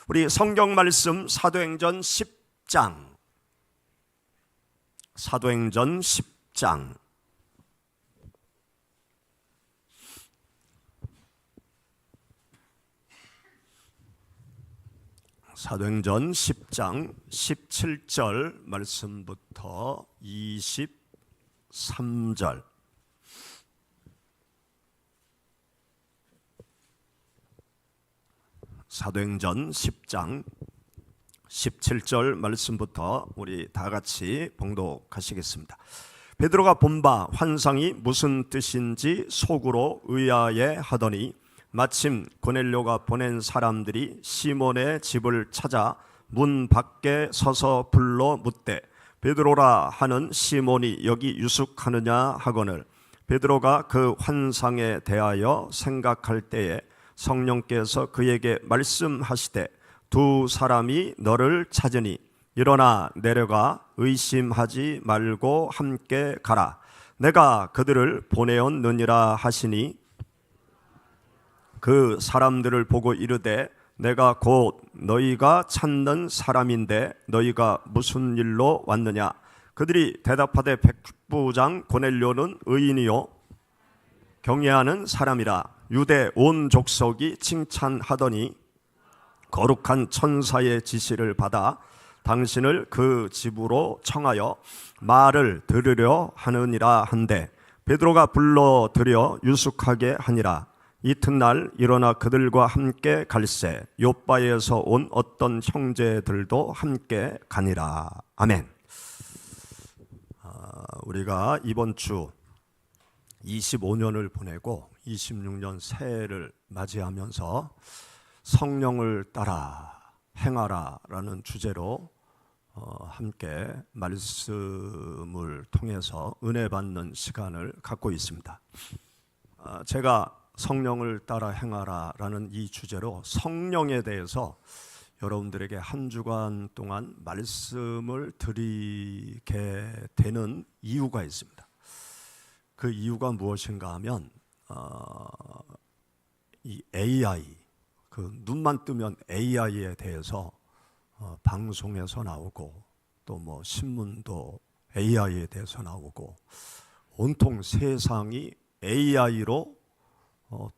우리 성경 말씀 사도행전 10장 사도행전 10장 사도행전 10장 17절 말씀부터 23절 사도행전 10장 17절 말씀부터 우리 다 같이 봉독하시겠습니다. 베드로가 본 바 환상이 무슨 뜻인지 속으로 의아해 하더니 마침 고넬료가 보낸 사람들이 시몬의 집을 찾아 문 밖에 서서 불러 묻되 베드로라 하는 시몬이 여기 유숙하느냐 하거늘 베드로가 그 환상에 대하여 생각할 때에 성령께서 그에게 말씀하시되 두 사람이 너를 찾으니 일어나 내려가 의심하지 말고 함께 가라. 내가 그들을 보내었느니라 하시니 그 사람들을 보고 이르되 내가 곧 너희가 찾는 사람인데 너희가 무슨 일로 왔느냐. 그들이 대답하되 백부장 고넬료는 의인이요 경외하는 사람이라. 유대 온 족속이 칭찬하더니 거룩한 천사의 지시를 받아 당신을 그 집으로 청하여 말을 들으려 하느니라 한데 베드로가 불러들여 유숙하게 하니라. 이튿날 일어나 그들과 함께 갈새 요빠에서 온 어떤 형제들도 함께 가니라. 아멘. 우리가 이번 주 25년을 보내고 26년 새해를 맞이하면서 성령을 따라 행하라 라는 주제로 함께 말씀을 통해서 은혜 받는 시간을 갖고 있습니다. 제가 성령을 따라 행하라 라는 이 주제로 성령에 대해서 여러분들에게 한 주간 동안 말씀을 드리게 되는 이유가 있습니다. 그 이유가 무엇인가 하면 이 AI, 그 눈만 뜨면 AI에 대해서 방송에서 나오고 또 뭐 신문도 AI에 대해서 나오고 온통 세상이 AI로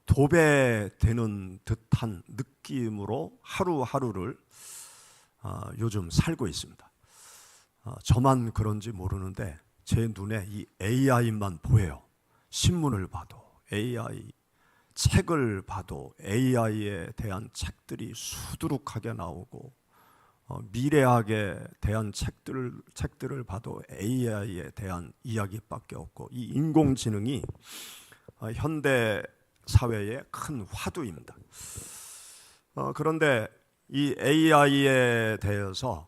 도배되는 듯한 느낌으로 하루하루를 요즘 살고 있습니다. 저만 그런지 모르는데 제 눈에 이 AI만 보여요. 신문을 봐도 AI, 책을 봐도 AI에 대한 책들이 수두룩하게 나오고 미래학에 대한 책들을 봐도 AI에 대한 이야기밖에 없고 이 인공지능이 현대 사회의 큰 화두입니다. 그런데 이 AI에 대해서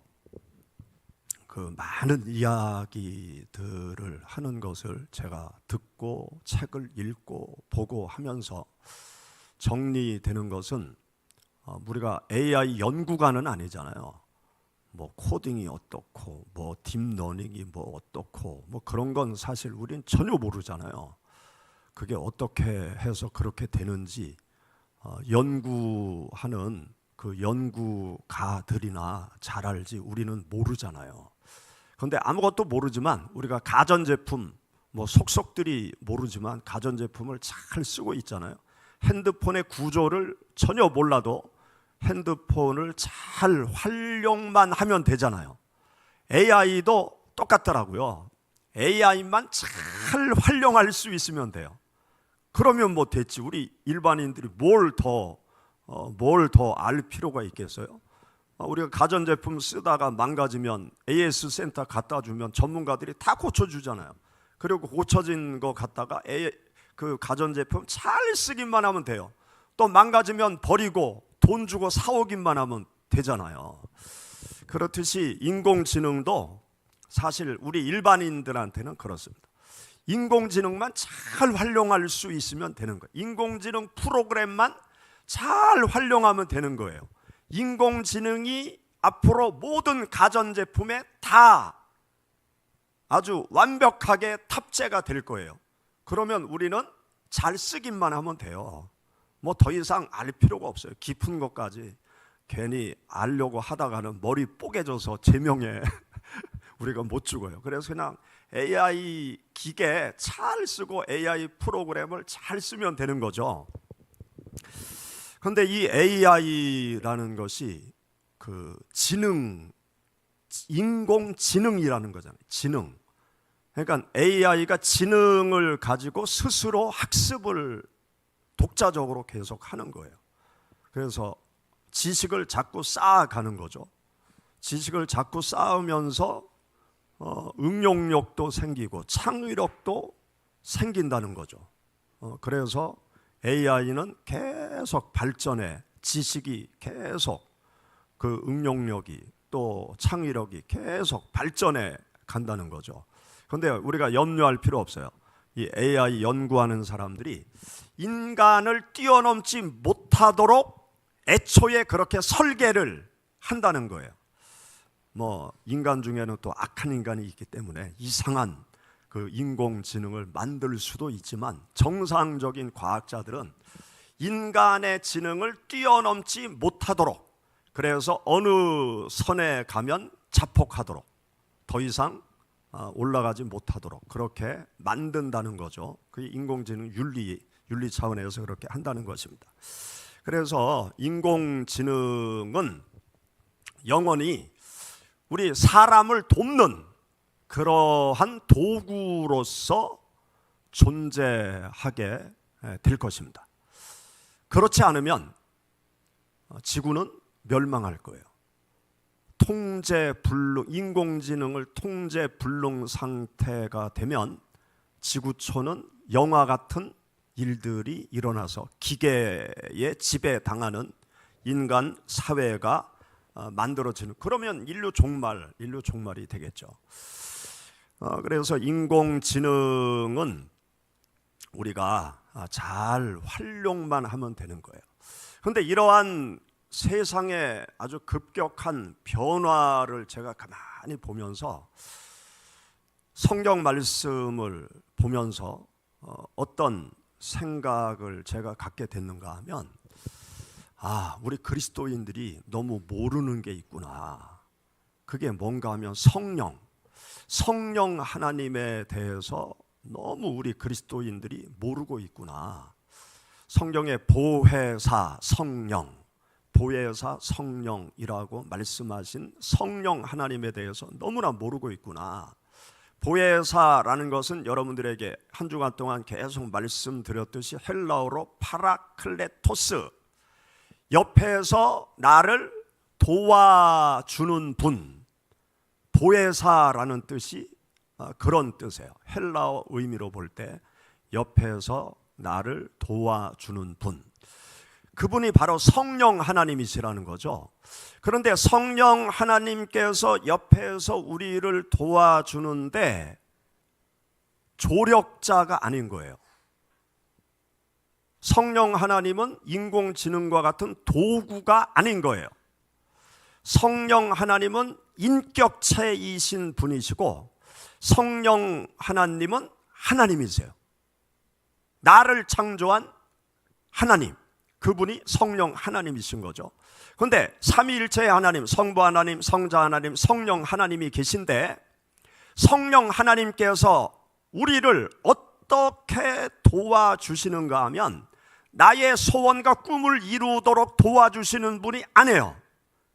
그 많은 이야기들을 하는 것을 제가 듣고 책을 읽고 보고 하면서 정리되는 것은 우리가 AI 연구가는 아니잖아요. 뭐 코딩이 어떻고 뭐 딥러닝이 뭐 어떻고 뭐 그런 건 사실 우린 전혀 모르잖아요. 그게 어떻게 해서 그렇게 되는지 연구하는 그 연구가들이나 잘 알지 우리는 모르잖아요. 그런데 아무것도 모르지만 우리가 가전제품 뭐 속속들이 모르지만 가전제품을 잘 쓰고 있잖아요. 핸드폰의 구조를 전혀 몰라도 핸드폰을 잘 활용만 하면 되잖아요. AI도 똑같더라고요. AI만 잘 활용할 수 있으면 돼요. 그러면 뭐 됐지. 우리 일반인들이 뭘 더 알 필요가 있겠어요? 우리가 가전제품 쓰다가 망가지면 AS 센터 갖다 주면 전문가들이 다 고쳐주잖아요. 그리고 고쳐진 거 갖다가 그 가전제품 잘 쓰기만 하면 돼요. 또 망가지면 버리고 돈 주고 사오기만 하면 되잖아요. 그렇듯이 인공지능도 사실 우리 일반인들한테는 그렇습니다. 인공지능만 잘 활용할 수 있으면 되는 거예요. 인공지능 프로그램만 잘 활용하면 되는 거예요. 인공지능이 앞으로 모든 가전제품에 다 아주 완벽하게 탑재가 될 거예요. 그러면 우리는 잘 쓰기만 하면 돼요. 뭐 더 이상 알 필요가 없어요. 깊은 것까지 괜히 알려고 하다가는 머리 뽀개져서 제명에 우리가 못 죽어요. 그래서 그냥 AI 기계 잘 쓰고 AI 프로그램을 잘 쓰면 되는 거죠. 그런데 이 AI라는 것이 그 인공지능이라는 거잖아요. 지능. 그러니까 AI가 지능을 가지고 스스로 학습을 독자적으로 계속 하는 거예요. 그래서 지식을 자꾸 쌓아가는 거죠. 지식을 자꾸 쌓으면서 응용력도 생기고 창의력도 생긴다는 거죠. 그래서 AI는 계속 발전해, 지식이 계속 그 응용력이 또 창의력이 계속 발전해 간다는 거죠. 그런데 우리가 염려할 필요 없어요. 이 AI 연구하는 사람들이 인간을 뛰어넘지 못하도록 애초에 그렇게 설계를 한다는 거예요. 뭐 인간 중에는 또 악한 인간이 있기 때문에 이상한 그 인공지능을 만들 수도 있지만 정상적인 과학자들은 인간의 지능을 뛰어넘지 못하도록, 그래서 어느 선에 가면 자폭하도록, 더 이상 올라가지 못하도록 그렇게 만든다는 거죠. 그게 인공지능 윤리 차원에서 그렇게 한다는 것입니다. 그래서 인공지능은 영원히 우리 사람을 돕는 그러한 도구로서 존재하게 될 것입니다. 그렇지 않으면 지구는 멸망할 거예요. 인공지능을 통제불능 상태가 되면 지구촌은 영화 같은 일들이 일어나서 기계에 지배당하는 인간 사회가 만들어지는, 그러면 인류 종말이 되겠죠. 그래서 인공지능은 우리가 잘 활용만 하면 되는 거예요. 그런데 이러한 세상의 아주 급격한 변화를 제가 가만히 보면서 성경 말씀을 보면서 어떤 생각을 제가 갖게 됐는가 하면, 우리 그리스도인들이 너무 모르는 게 있구나. 그게 뭔가 하면 성령 하나님에 대해서 너무 우리 그리스도인들이 모르고 있구나. 성경의 보혜사 성령이라고 말씀하신 성령 하나님에 대해서 너무나 모르고 있구나. 보혜사라는 것은 여러분들에게 한 주간 동안 계속 말씀드렸듯이 헬라어로 파라클레토스, 옆에서 나를 도와주는 분, 보혜사라는 뜻이 그런 뜻이에요. 헬라어 의미로 볼 때 옆에서 나를 도와주는 분, 그분이 바로 성령 하나님이시라는 거죠. 그런데 성령 하나님께서 옆에서 우리를 도와주는데 조력자가 아닌 거예요. 성령 하나님은 인공지능과 같은 도구가 아닌 거예요. 성령 하나님은 인격체이신 분이시고 성령 하나님은 하나님이세요. 나를 창조한 하나님, 그분이 성령 하나님이신 거죠. 그런데 삼위일체의 하나님, 성부 하나님, 성자 하나님, 성령 하나님이 계신데 성령 하나님께서 우리를 어떻게 도와주시는가 하면 나의 소원과 꿈을 이루도록 도와주시는 분이 아니에요.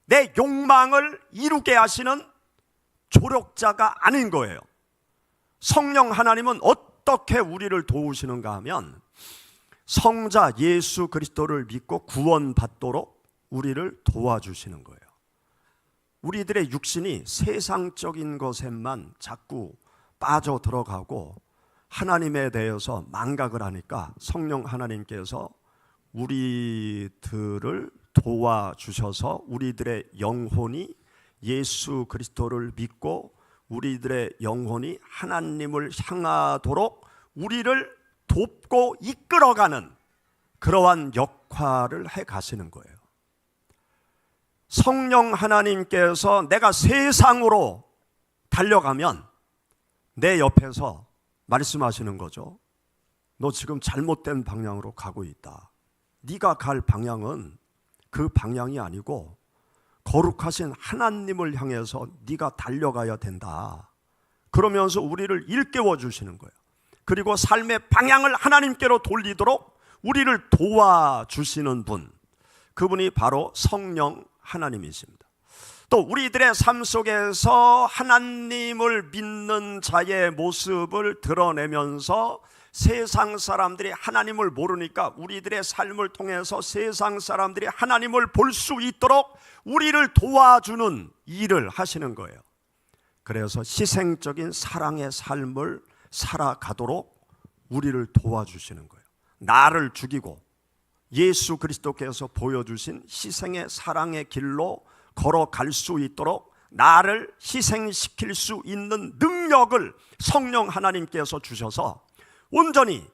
내 욕망을 이루게 하시는 조력자가 아닌 거예요. 성령 하나님은 어떻게 우리를 도우시는가 하면 성자 예수 그리스도를 믿고 구원받도록 우리를 도와주시는 거예요. 우리들의 육신이 세상적인 것에만 자꾸 빠져 들어가고 하나님에 대해서 망각을 하니까 성령 하나님께서 우리들을 도와주셔서 우리들의 영혼이 예수 그리스도를 믿고 우리들의 영혼이 하나님을 향하도록 우리를 돕고 이끌어가는 그러한 역할을 해 가시는 거예요. 성령 하나님께서 내가 세상으로 달려가면 내 옆에서 말씀하시는 거죠. 너 지금 잘못된 방향으로 가고 있다. 네가 갈 방향은 그 방향이 아니고 거룩하신 하나님을 향해서 네가 달려가야 된다. 그러면서 우리를 일깨워 주시는 거예요. 그리고 삶의 방향을 하나님께로 돌리도록 우리를 도와주시는 분, 그분이 바로 성령 하나님이십니다. 또 우리들의 삶 속에서 하나님을 믿는 자의 모습을 드러내면서 세상 사람들이 하나님을 모르니까 우리들의 삶을 통해서 세상 사람들이 하나님을 볼 수 있도록 우리를 도와주는 일을 하시는 거예요. 그래서 희생적인 사랑의 삶을 살아가도록 우리를 도와주시는 거예요. 나를 죽이고 예수 그리스도께서 보여주신 희생의 사랑의 길로 걸어갈 수 있도록 나를 희생시킬 수 있는 능력을 성령 하나님께서 주셔서 온전히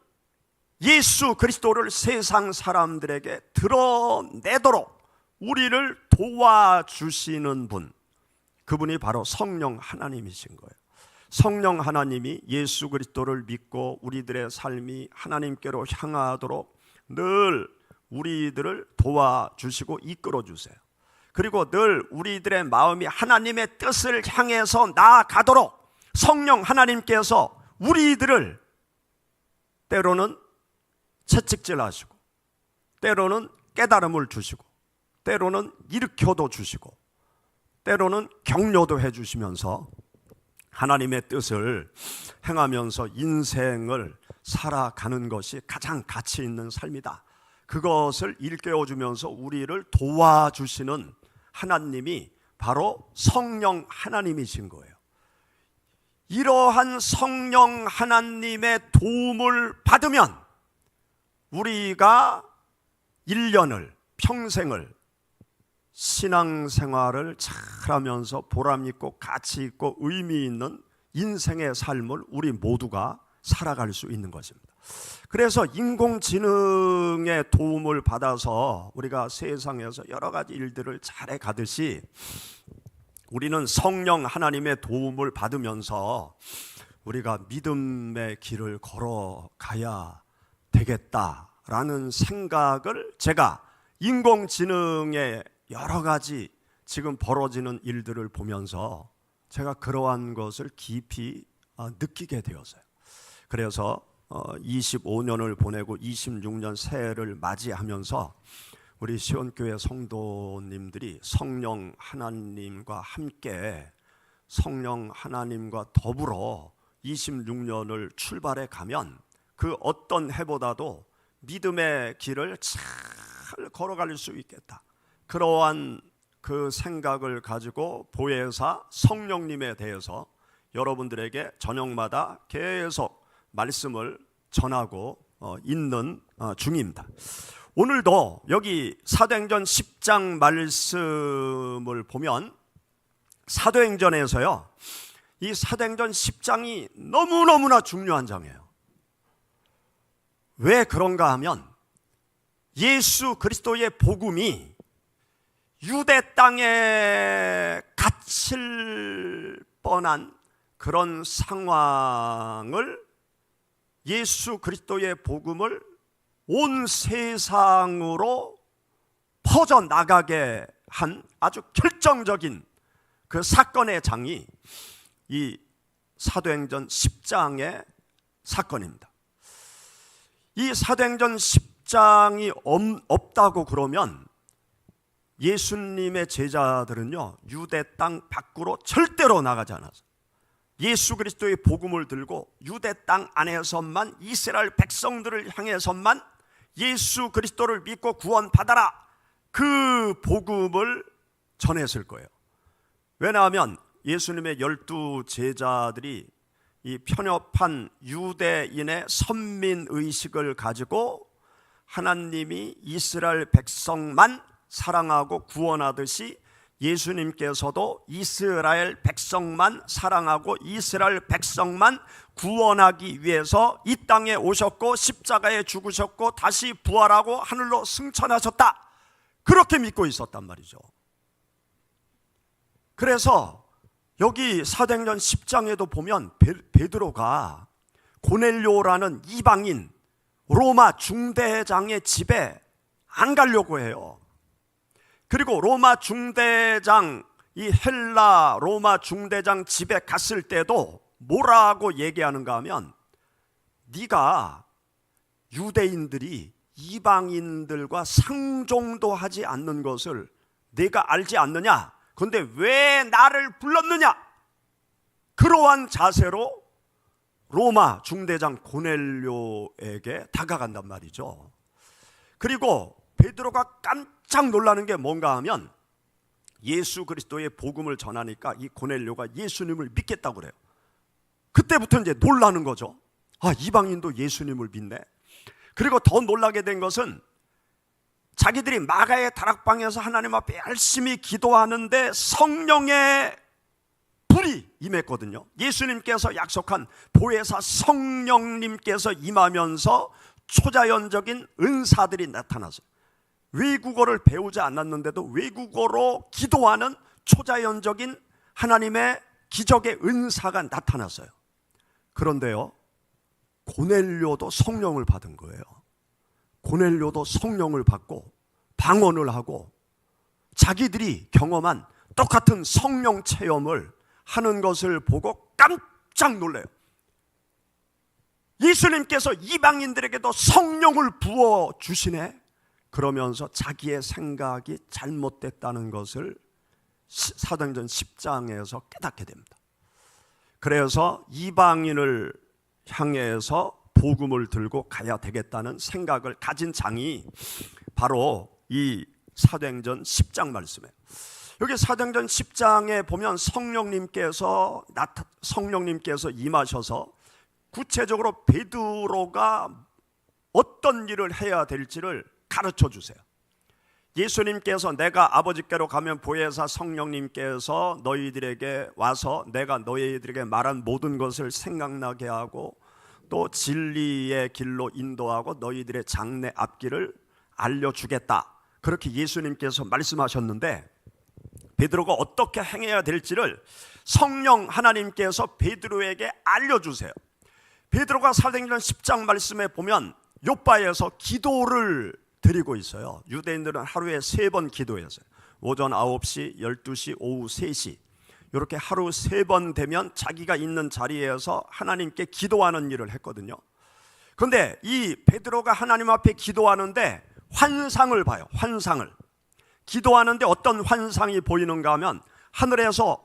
예수 그리스도를 세상 사람들에게 드러내도록 우리를 도와주시는 분, 그분이 바로 성령 하나님이신 거예요. 성령 하나님이 예수 그리스도를 믿고 우리들의 삶이 하나님께로 향하도록 늘 우리들을 도와주시고 이끌어 주세요. 그리고 늘 우리들의 마음이 하나님의 뜻을 향해서 나아가도록 성령 하나님께서 우리들을 때로는 채찍질하시고 때로는 깨달음을 주시고 때로는 일으켜도 주시고 때로는 격려도 해주시면서 하나님의 뜻을 행하면서 인생을 살아가는 것이 가장 가치 있는 삶이다. 그것을 일깨워주면서 우리를 도와주시는 하나님이 바로 성령 하나님이신 거예요. 이러한 성령 하나님의 도움을 받으면 우리가 1년을, 평생을 신앙생활을 잘하면서 보람있고 가치있고 의미있는 인생의 삶을 우리 모두가 살아갈 수 있는 것입니다. 그래서 인공지능의 도움을 받아서 우리가 세상에서 여러 가지 일들을 잘해 가듯이 우리는 성령 하나님의 도움을 받으면서 우리가 믿음의 길을 걸어가야 되겠다라는 생각을 제가 인공지능의 여러 가지 지금 벌어지는 일들을 보면서 제가 그러한 것을 깊이 느끼게 되었어요. 그래서 25년을 보내고 26년 새해를 맞이하면서 우리 시온교회 성도님들이 성령 하나님과 함께 성령 하나님과 더불어 26년을 출발해 가면 그 어떤 해보다도 믿음의 길을 잘 걸어갈 수 있겠다. 그러한 그 생각을 가지고 보혜사 성령님에 대해서 여러분들에게 저녁마다 계속 말씀을 전하고 있는 중입니다. 오늘도 여기 사도행전 10장 말씀을 보면 사도행전에서요, 이 사도행전 10장이 너무너무나 중요한 장이에요. 왜 그런가 하면 예수 그리스도의 복음이 유대 땅에 갇힐 뻔한 그런 상황을 예수 그리스도의 복음을 온 세상으로 퍼져나가게 한 아주 결정적인 그 사건의 장이 이 사도행전 10장의 사건입니다. 이 사도행전 10장이 없다고 그러면 예수님의 제자들은요, 유대 땅 밖으로 절대로 나가지 않았어요. 예수 그리스도의 복음을 들고 유대 땅 안에서만, 이스라엘 백성들을 향해서만 예수 그리스도를 믿고 구원받아라, 그 복음을 전했을 거예요. 왜냐하면 예수님의 12 제자들이 이 편협한 유대인의 선민의식을 가지고 하나님이 이스라엘 백성만 사랑하고 구원하듯이 예수님께서도 이스라엘 백성만 사랑하고 이스라엘 백성만 구원하기 위해서 이 땅에 오셨고 십자가에 죽으셨고 다시 부활하고 하늘로 승천하셨다, 그렇게 믿고 있었단 말이죠. 그래서 여기 사도행전 10장에도 보면 베드로가 고넬료라는 이방인 로마 중대장의 집에 안 가려고 해요. 그리고 로마 중대장, 이 헬라 로마 중대장 집에 갔을 때도 뭐라고 얘기하는가 하면, 네가 유대인들이 이방인들과 상종도 하지 않는 것을 네가 알지 않느냐? 그런데 왜 나를 불렀느냐? 그러한 자세로 로마 중대장 고넬료에게 다가간단 말이죠. 그리고 베드로가 깜짝 놀라는 게 뭔가 하면, 예수 그리스도의 복음을 전하니까 이 고넬료가 예수님을 믿겠다고 그래요. 그때부터 이제 놀라는 거죠. 아, 이방인도 예수님을 믿네. 그리고 더 놀라게 된 것은, 자기들이 마가의 다락방에서 하나님 앞에 열심히 기도하는데 성령의 불이 임했거든요. 예수님께서 약속한 보혜사 성령님께서 임하면서 초자연적인 은사들이 나타나서, 외국어를 배우지 않았는데도 외국어로 기도하는 초자연적인 하나님의 기적의 은사가 나타났어요. 그런데요, 고넬료도 성령을 받은 거예요. 고넬료도 성령을 받고 방언을 하고 자기들이 경험한 똑같은 성령 체험을 하는 것을 보고 깜짝 놀래요. 예수님께서 이방인들에게도 성령을 부어 주시네. 그러면서 자기의 생각이 잘못됐다는 것을 사도행전 10장에서 깨닫게 됩니다. 그래서 이방인을 향해서 복음을 들고 가야 되겠다는 생각을 가진 장이 바로 이 사도행전 10장 말씀이에요. 여기 사도행전 10장에 보면 성령님께서 임하셔서 구체적으로 베드로가 어떤 일을 해야 될지를 가르쳐 주세요. 예수님께서 내가 아버지께로 가면 보혜사 성령님께서 너희들에게 와서 내가 너희들에게 말한 모든 것을 생각나게 하고 또 진리의 길로 인도하고 너희들의 장래 앞길을 알려주겠다. 그렇게 예수님께서 말씀하셨는데, 베드로가 어떻게 행해야 될지를 성령 하나님께서 베드로에게 알려주세요. 베드로가 사도행전 10장 말씀에 보면 요바에서 기도를 드리고 있어요. 유대인들은 하루에 3번 기도했어요. 오전 9시, 12시, 오후 3시. 이렇게 하루 3번 되면 자기가 있는 자리에서 하나님께 기도하는 일을 했거든요. 그런데 이 베드로가 하나님 앞에 기도하는데 환상을 봐요. 환상을. 기도하는데 어떤 환상이 보이는가 하면, 하늘에서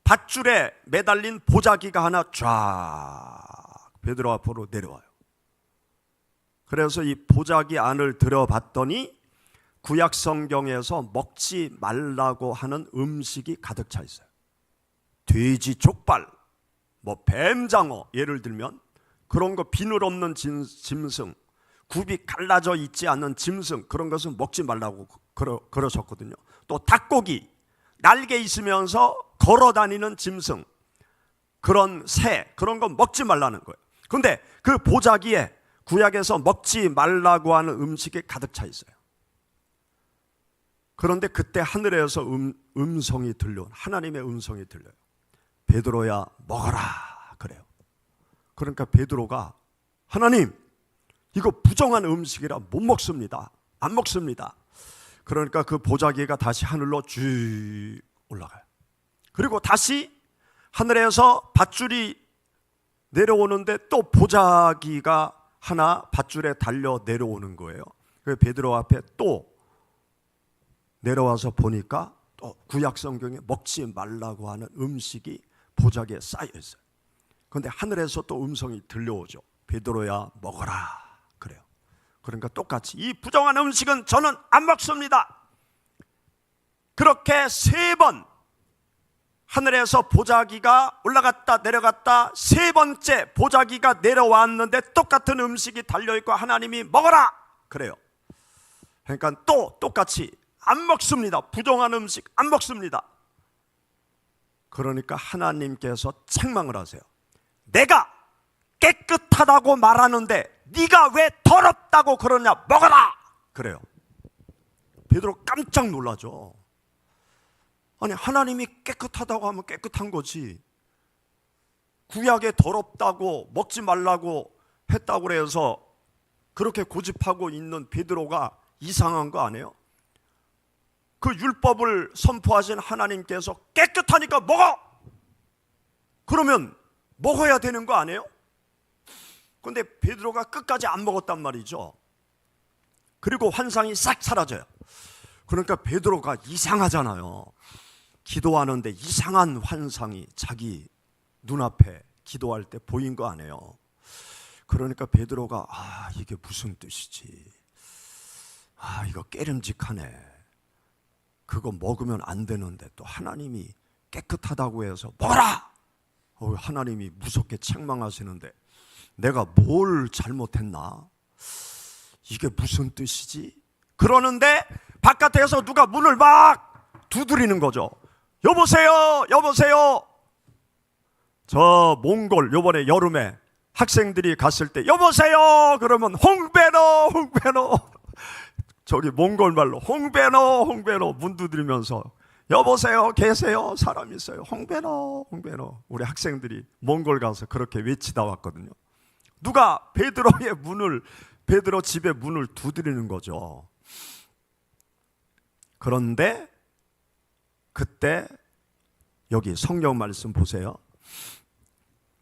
밧줄에 매달린 보자기가 하나 쫙 베드로 앞으로 내려와요. 그래서 이 보자기 안을 들어봤더니 구약 성경에서 먹지 말라고 하는 음식이 가득 차 있어요. 돼지 족발, 뱀장어, 예를 들면 그런 거, 비늘 없는 짐승, 굽이 갈라져 있지 않는 짐승, 그런 것은 먹지 말라고 그러셨거든요. 또 닭고기, 날개 있으면서 걸어다니는 짐승, 그런 새, 그런 거 먹지 말라는 거예요. 그런데 그 보자기에 구약에서 먹지 말라고 하는 음식이 가득 차 있어요. 그런데 그때 하늘에서 음성이 들려온, 하나님의 음성이 들려요. 베드로야 먹어라, 그래요. 그러니까 베드로가, 하나님, 이거 부정한 음식이라 못 먹습니다, 안 먹습니다. 그러니까 그 보자기가 다시 하늘로 쭉 올라가요. 그리고 다시 하늘에서 밧줄이 내려오는데 또 보자기가 하나 밧줄에 달려 내려오는 거예요. 그래서 베드로 앞에 또 내려와서 보니까 또 구약 성경에 먹지 말라고 하는 음식이 보자기에 쌓여 있어요. 그런데 하늘에서 또 음성이 들려오죠. 베드로야 먹어라, 그래요. 그러니까 똑같이 이 부정한 음식은 저는 안 먹습니다. 그렇게 3번 하늘에서 보자기가 올라갔다 내려갔다, 3번째 보자기가 내려왔는데 똑같은 음식이 달려있고 하나님이 먹어라, 그래요. 그러니까 또 똑같이 안 먹습니다. 부정한 음식 안 먹습니다. 그러니까 하나님께서 책망을 하세요. 내가 깨끗하다고 말하는데 네가 왜 더럽다고 그러냐, 먹어라, 그래요. 베드로 깜짝 놀라죠. 아니, 하나님이 깨끗하다고 하면 깨끗한 거지, 구약에 더럽다고 먹지 말라고 했다고 해서 그렇게 고집하고 있는 베드로가 이상한 거 아니에요? 그 율법을 선포하신 하나님께서 깨끗하니까 먹어! 그러면 먹어야 되는 거 아니에요? 근데 베드로가 끝까지 안 먹었단 말이죠. 그리고 환상이 싹 사라져요. 그러니까 베드로가 이상하잖아요. 기도하는데 이상한 환상이 자기 눈앞에 기도할 때 보인 거 아니에요. 그러니까 베드로가 이게 무슨 뜻이지? 이거 깨름직하네. 그거 먹으면 안 되는데 또 하나님이 깨끗하다고 해서 먹어라! 하나님이 무섭게 책망하시는데 내가 뭘 잘못했나? 이게 무슨 뜻이지? 그러는데 바깥에서 누가 문을 막 두드리는 거죠. 여보세요, 여보세요. 저 몽골 요번에 여름에 학생들이 갔을 때 여보세요 그러면 홍베노 홍베노, 저기 몽골 말로 홍베노 홍베노 문 두드리면서 여보세요, 계세요, 사람 있어요, 홍베노 홍베노. 우리 학생들이 몽골 가서 그렇게 외치다 왔거든요. 누가 베드로의 문을, 베드로 집의 문을 두드리는 거죠. 그런데 그때 여기 성경 말씀 보세요.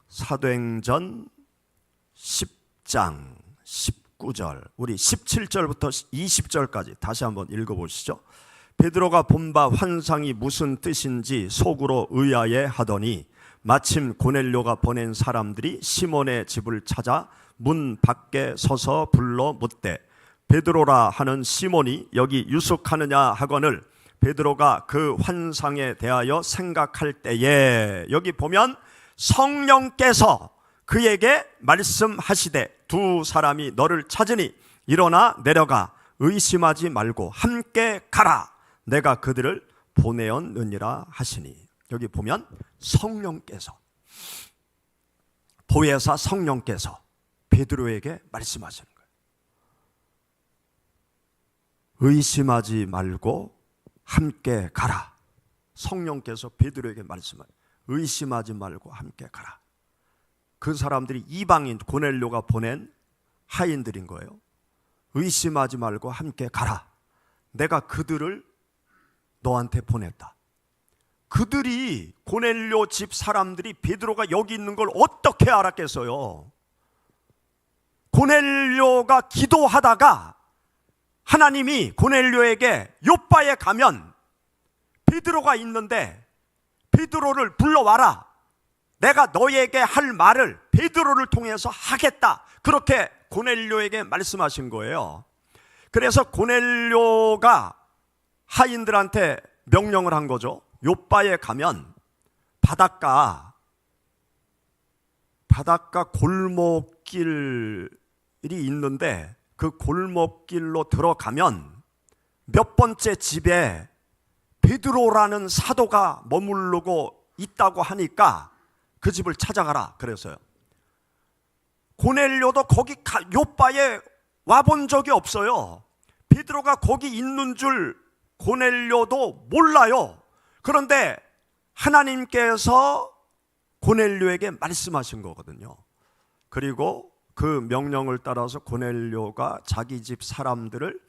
사도행전 10장 19절, 우리 17절부터 20절까지 다시 한번 읽어보시죠. 베드로가 본 바 환상이 무슨 뜻인지 속으로 의아해 하더니 마침 고넬료가 보낸 사람들이 시몬의 집을 찾아 문 밖에 서서 불러 묻되 베드로라 하는 시몬이 여기 유숙하느냐 하거늘 베드로가 그 환상에 대하여 생각할 때에, 여기 보면 성령께서 그에게 말씀하시되 두 사람이 너를 찾으니 일어나 내려가 의심하지 말고 함께 가라. 내가 그들을 보내었느니라 하시니. 여기 보면 성령께서, 보혜사 성령께서 베드로에게 말씀하시는 거예요. 의심하지 말고 함께 가라. 성령께서 베드로에게 말씀하시는, 의심하지 말고 함께 가라. 그 사람들이 이방인 고넬료가 보낸 하인들인 거예요. 의심하지 말고 함께 가라. 내가 그들을 너한테 보냈다. 그들이, 고넬료 집 사람들이 베드로가 여기 있는 걸 어떻게 알았겠어요? 고넬료가 기도하다가 하나님이 고넬료에게 요빠에 가면 베드로가 있는데 베드로를 불러와라. 내가 너에게 할 말을 베드로를 통해서 하겠다. 그렇게 고넬료에게 말씀하신 거예요. 그래서 고넬료가 하인들한테 명령을 한 거죠. 요빠에 가면 바닷가 골목길이 있는데 그 골목길로 들어가면 몇 번째 집에 베드로라는 사도가 머무르고 있다고 하니까 그 집을 찾아가라 그랬어요. 고넬료도 거기 요빠에 와본 적이 없어요. 베드로가 거기 있는 줄 고넬료도 몰라요. 그런데 하나님께서 고넬료에게 말씀하신 거거든요. 그리고 그 명령을 따라서 고넬료가 자기 집 사람들을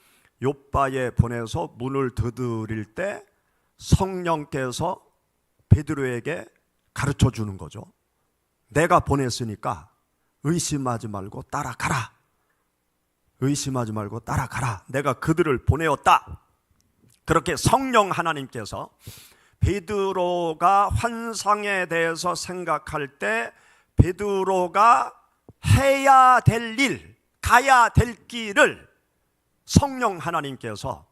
요빠에 보내서 문을 두드릴 때 성령께서 베드로에게 가르쳐 주는 거죠. 내가 보냈으니까 의심하지 말고 따라가라. 의심하지 말고 따라가라. 내가 그들을 보내었다. 그렇게 성령 하나님께서 베드로가 환상에 대해서 생각할 때 베드로가 해야 될 일, 가야 될 길을 성령 하나님께서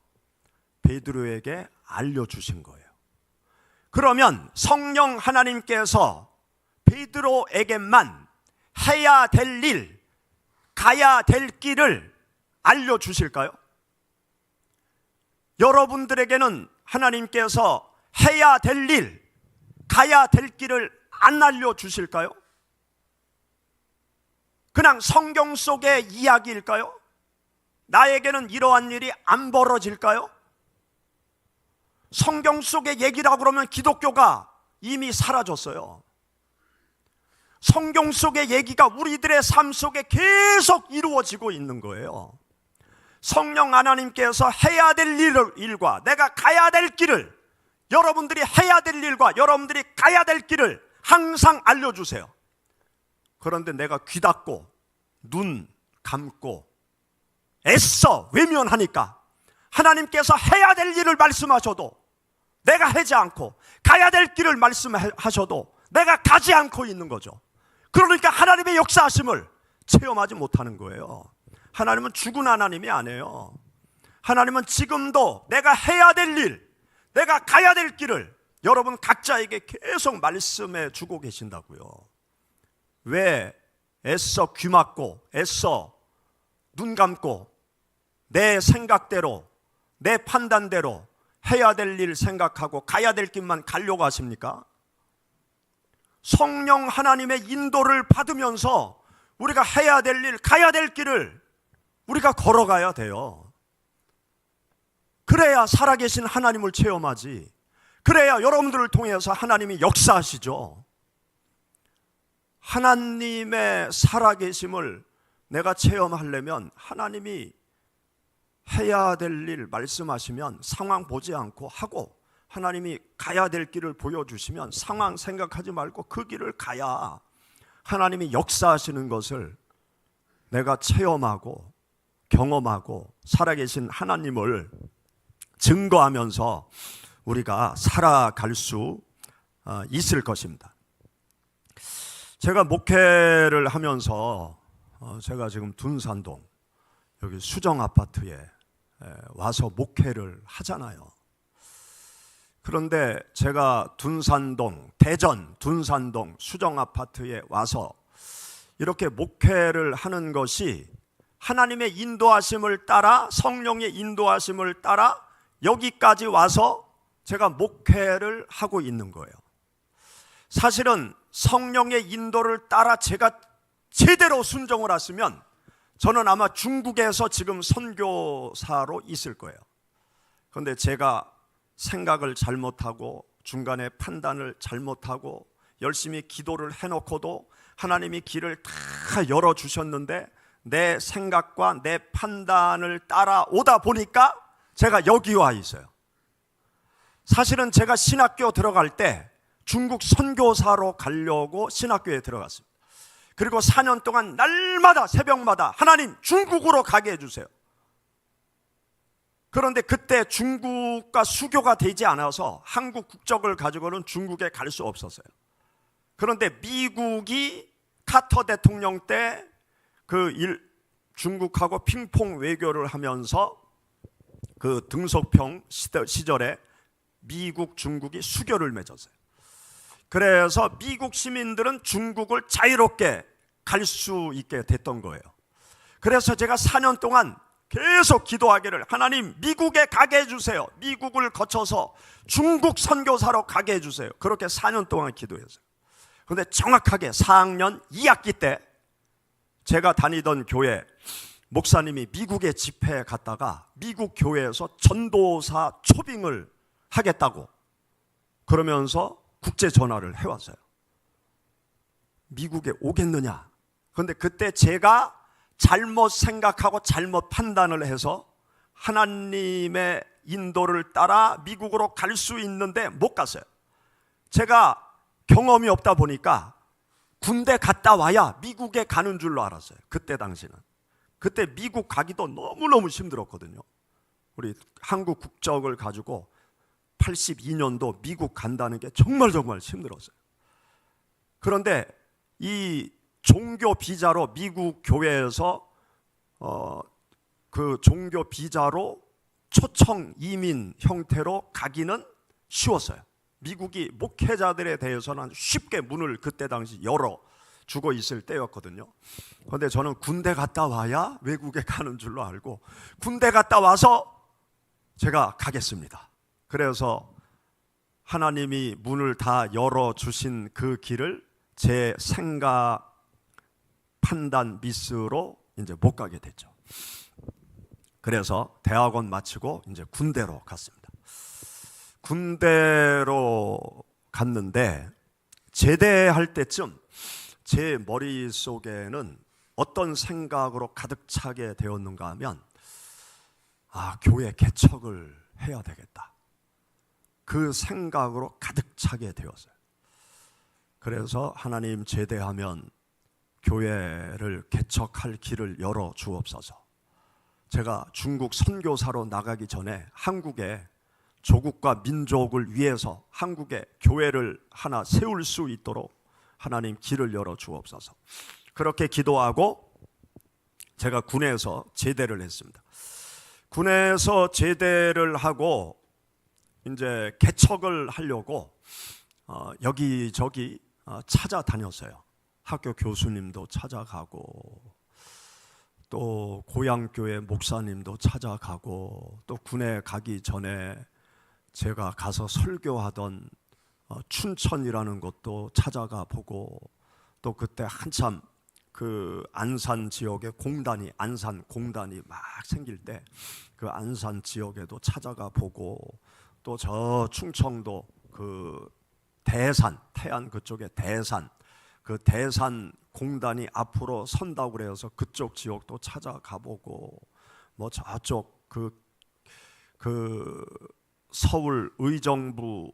베드로에게 알려주신 거예요. 그러면 성령 하나님께서 베드로에게만 해야 될 일, 가야 될 길을 알려주실까요? 여러분들에게는 하나님께서 해야 될 일, 가야 될 길을 안 알려주실까요? 그냥 성경 속의 이야기일까요? 나에게는 이러한 일이 안 벌어질까요? 성경 속의 얘기라고 그러면 기독교가 이미 사라졌어요. 성경 속의 얘기가 우리들의 삶 속에 계속 이루어지고 있는 거예요. 성령 하나님께서 해야 될 일과 내가 가야 될 길을, 여러분들이 해야 될 일과 여러분들이 가야 될 길을 항상 알려주세요. 그런데 내가 귀 닫고 눈 감고 애써 외면하니까 하나님께서 해야 될 일을 말씀하셔도 내가 하지 않고, 가야 될 길을 말씀하셔도 내가 가지 않고 있는 거죠. 그러니까 하나님의 역사하심을 체험하지 못하는 거예요. 하나님은 죽은 하나님이 아니에요. 하나님은 지금도 내가 해야 될 일, 내가 가야 될 길을 여러분 각자에게 계속 말씀해 주고 계신다고요. 왜 애써 귀 막고 애써 눈 감고 내 생각대로 내 판단대로 해야 될 일 생각하고 가야 될 길만 가려고 하십니까? 성령 하나님의 인도를 받으면서 우리가 해야 될 일, 가야 될 길을 우리가 걸어가야 돼요. 그래야 살아계신 하나님을 체험하지. 그래야 여러분들을 통해서 하나님이 역사하시죠. 하나님의 살아계심을 내가 체험하려면 하나님이 해야 될 일 말씀하시면 상황 보지 않고 하고, 하나님이 가야 될 길을 보여주시면 상황 생각하지 말고 그 길을 가야 하나님이 역사하시는 것을 내가 체험하고 경험하고 살아계신 하나님을 증거하면서 우리가 살아갈 수 있을 것입니다. 제가 목회를 하면서 제가 지금 둔산동 여기 수정 아파트에 와서 목회를 하잖아요. 그런데 제가 둔산동, 대전 둔산동 수정 아파트에 와서 이렇게 목회를 하는 것이 하나님의 인도하심을 따라, 성령의 인도하심을 따라 여기까지 와서 제가 목회를 하고 있는 거예요. 사실은 성령의 인도를 따라 제가 제대로 순종을 했으면 저는 아마 중국에서 지금 선교사로 있을 거예요. 그런데 제가 생각을 잘못하고 중간에 판단을 잘못하고 열심히 기도를 해놓고도 하나님이 길을 다 열어주셨는데 내 생각과 내 판단을 따라오다 보니까 제가 여기 와 있어요. 사실은 제가 신학교 들어갈 때 중국 선교사로 가려고 신학교에 들어갔습니다. 그리고 4년 동안 날마다 새벽마다 하나님 중국으로 가게 해주세요. 그런데 그때 중국과 수교가 되지 않아서 한국 국적을 가지고는 중국에 갈 수 없었어요. 그런데 미국이 카터 대통령 때 중국하고 핑퐁 외교를 하면서 그 등속평 시절에 미국, 중국이 수교를 맺었어요. 그래서 미국 시민들은 중국을 자유롭게 갈 수 있게 됐던 거예요. 그래서 제가 4년 동안 계속 기도하기를, 하나님 미국에 가게 해주세요. 미국을 거쳐서 중국 선교사로 가게 해주세요. 그렇게 4년 동안 기도했어요. 그런데 정확하게 4학년 2학기 때 제가 다니던 교회 목사님이 미국에 집회에 갔다가 미국 교회에서 전도사 초빙을 하겠다고 그러면서 국제 전화를 해왔어요. 미국에 오겠느냐? 그런데 그때 제가 잘못 생각하고 잘못 판단을 해서 하나님의 인도를 따라 미국으로 갈 수 있는데 못 갔어요. 제가 경험이 없다 보니까 군대 갔다 와야 미국에 가는 줄로 알았어요. 그때 당시는. 그때 미국 가기도 너무너무 힘들었거든요. 우리 한국 국적을 가지고 82년도 미국 간다는 게 정말 힘들었어요. 그런데 이 종교 비자로 미국 교회에서 그 종교 비자로 초청 이민 형태로 가기는 쉬웠어요. 미국이 목회자들에 대해서는 쉽게 문을 그때 당시 열어주고 있을 때였거든요. 그런데 저는 군대 갔다 와야 외국에 가는 줄로 알고 군대 갔다 와서 제가 가겠습니다. 그래서 하나님이 문을 다 열어주신 그 길을 제 생각, 판단 미스로 이제 못 가게 됐죠. 그래서 대학원 마치고 이제 군대로 갔습니다. 군대로 갔는데 제대할 때쯤 제 머릿속에는 어떤 생각으로 가득 차게 되었는가 하면 교회 개척을 해야 되겠다. 그 생각으로 가득 차게 되었어요. 그래서 하나님 제대하면 교회를 개척할 길을 열어 주옵소서. 제가 중국 선교사로 나가기 전에 한국에 조국과 민족을 위해서 한국에 교회를 하나 세울 수 있도록 하나님 길을 열어 주옵소서. 그렇게 기도하고 제가 군에서 제대를 했습니다. 군에서 제대를 하고 이제 개척을 하려고 여기저기 찾아다녔어요. 학교 교수님도 찾아가고 또 고향교회 목사님도 찾아가고 또 군에 가기 전에 제가 가서 설교하던 춘천이라는 곳도 찾아가 보고 또 그때 한참 그 안산 지역에 안산 공단이 막 생길 때 그 안산 지역에도 찾아가 보고 또 저 충청도 그 대산, 태안 그쪽에 대산, 그 대산 공단이 앞으로 선다고 그래서 그쪽 지역도 찾아가 보고 뭐 저쪽 그 서울 의정부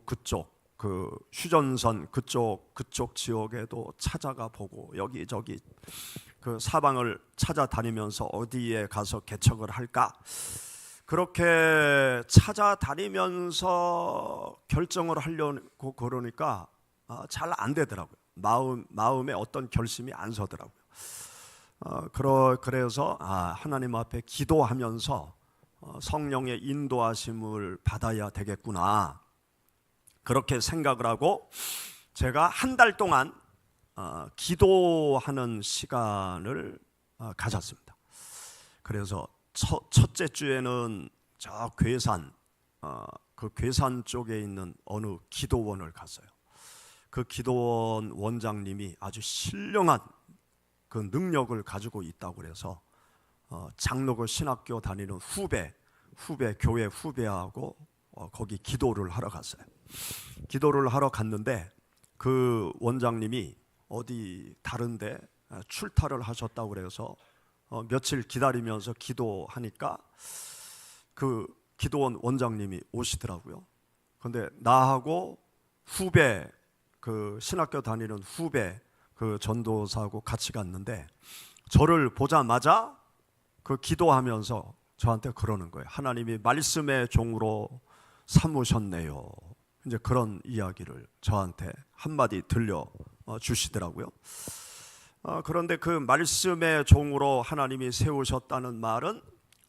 그쪽 그 휴전선 그쪽 지역에도 찾아가 보고 여기저기 그 사방을 찾아다니면서 어디에 가서 개척을 할까 그렇게 찾아다니면서 결정을 하려고 그러니까 잘 안 되더라고요. 마음에 어떤 결심이 안 서더라고요. 그래서 하나님 앞에 기도하면서 성령의 인도하심을 받아야 되겠구나 그렇게 생각을 하고 제가 한 달 동안 기도하는 시간을 가졌습니다. 그래서 첫째 주에는 저 괴산 그 괴산 쪽에 있는 어느 기도원을 갔어요. 그 기도원 원장님이 아주 신령한 그 능력을 가지고 있다고 그래서 장로교 신학교 다니는 후배 교회 후배하고 거기 기도를 하러 갔어요. 기도를 하러 갔는데 그 원장님이 어디 다른데 출타를 하셨다고 그래서 며칠 기다리면서 기도하니까 그 기도원 원장님이 오시더라고요. 근데 나하고 후배 그 신학교 다니는 후배 그 전도사하고 같이 갔는데 저를 보자마자 그 기도하면서 저한테 그러는 거예요. 하나님이 말씀의 종으로 삼으셨네요. 이제 그런 이야기를 저한테 한마디 들려 주시더라고요. 그런데 그 말씀의 종으로 하나님이 세우셨다는 말은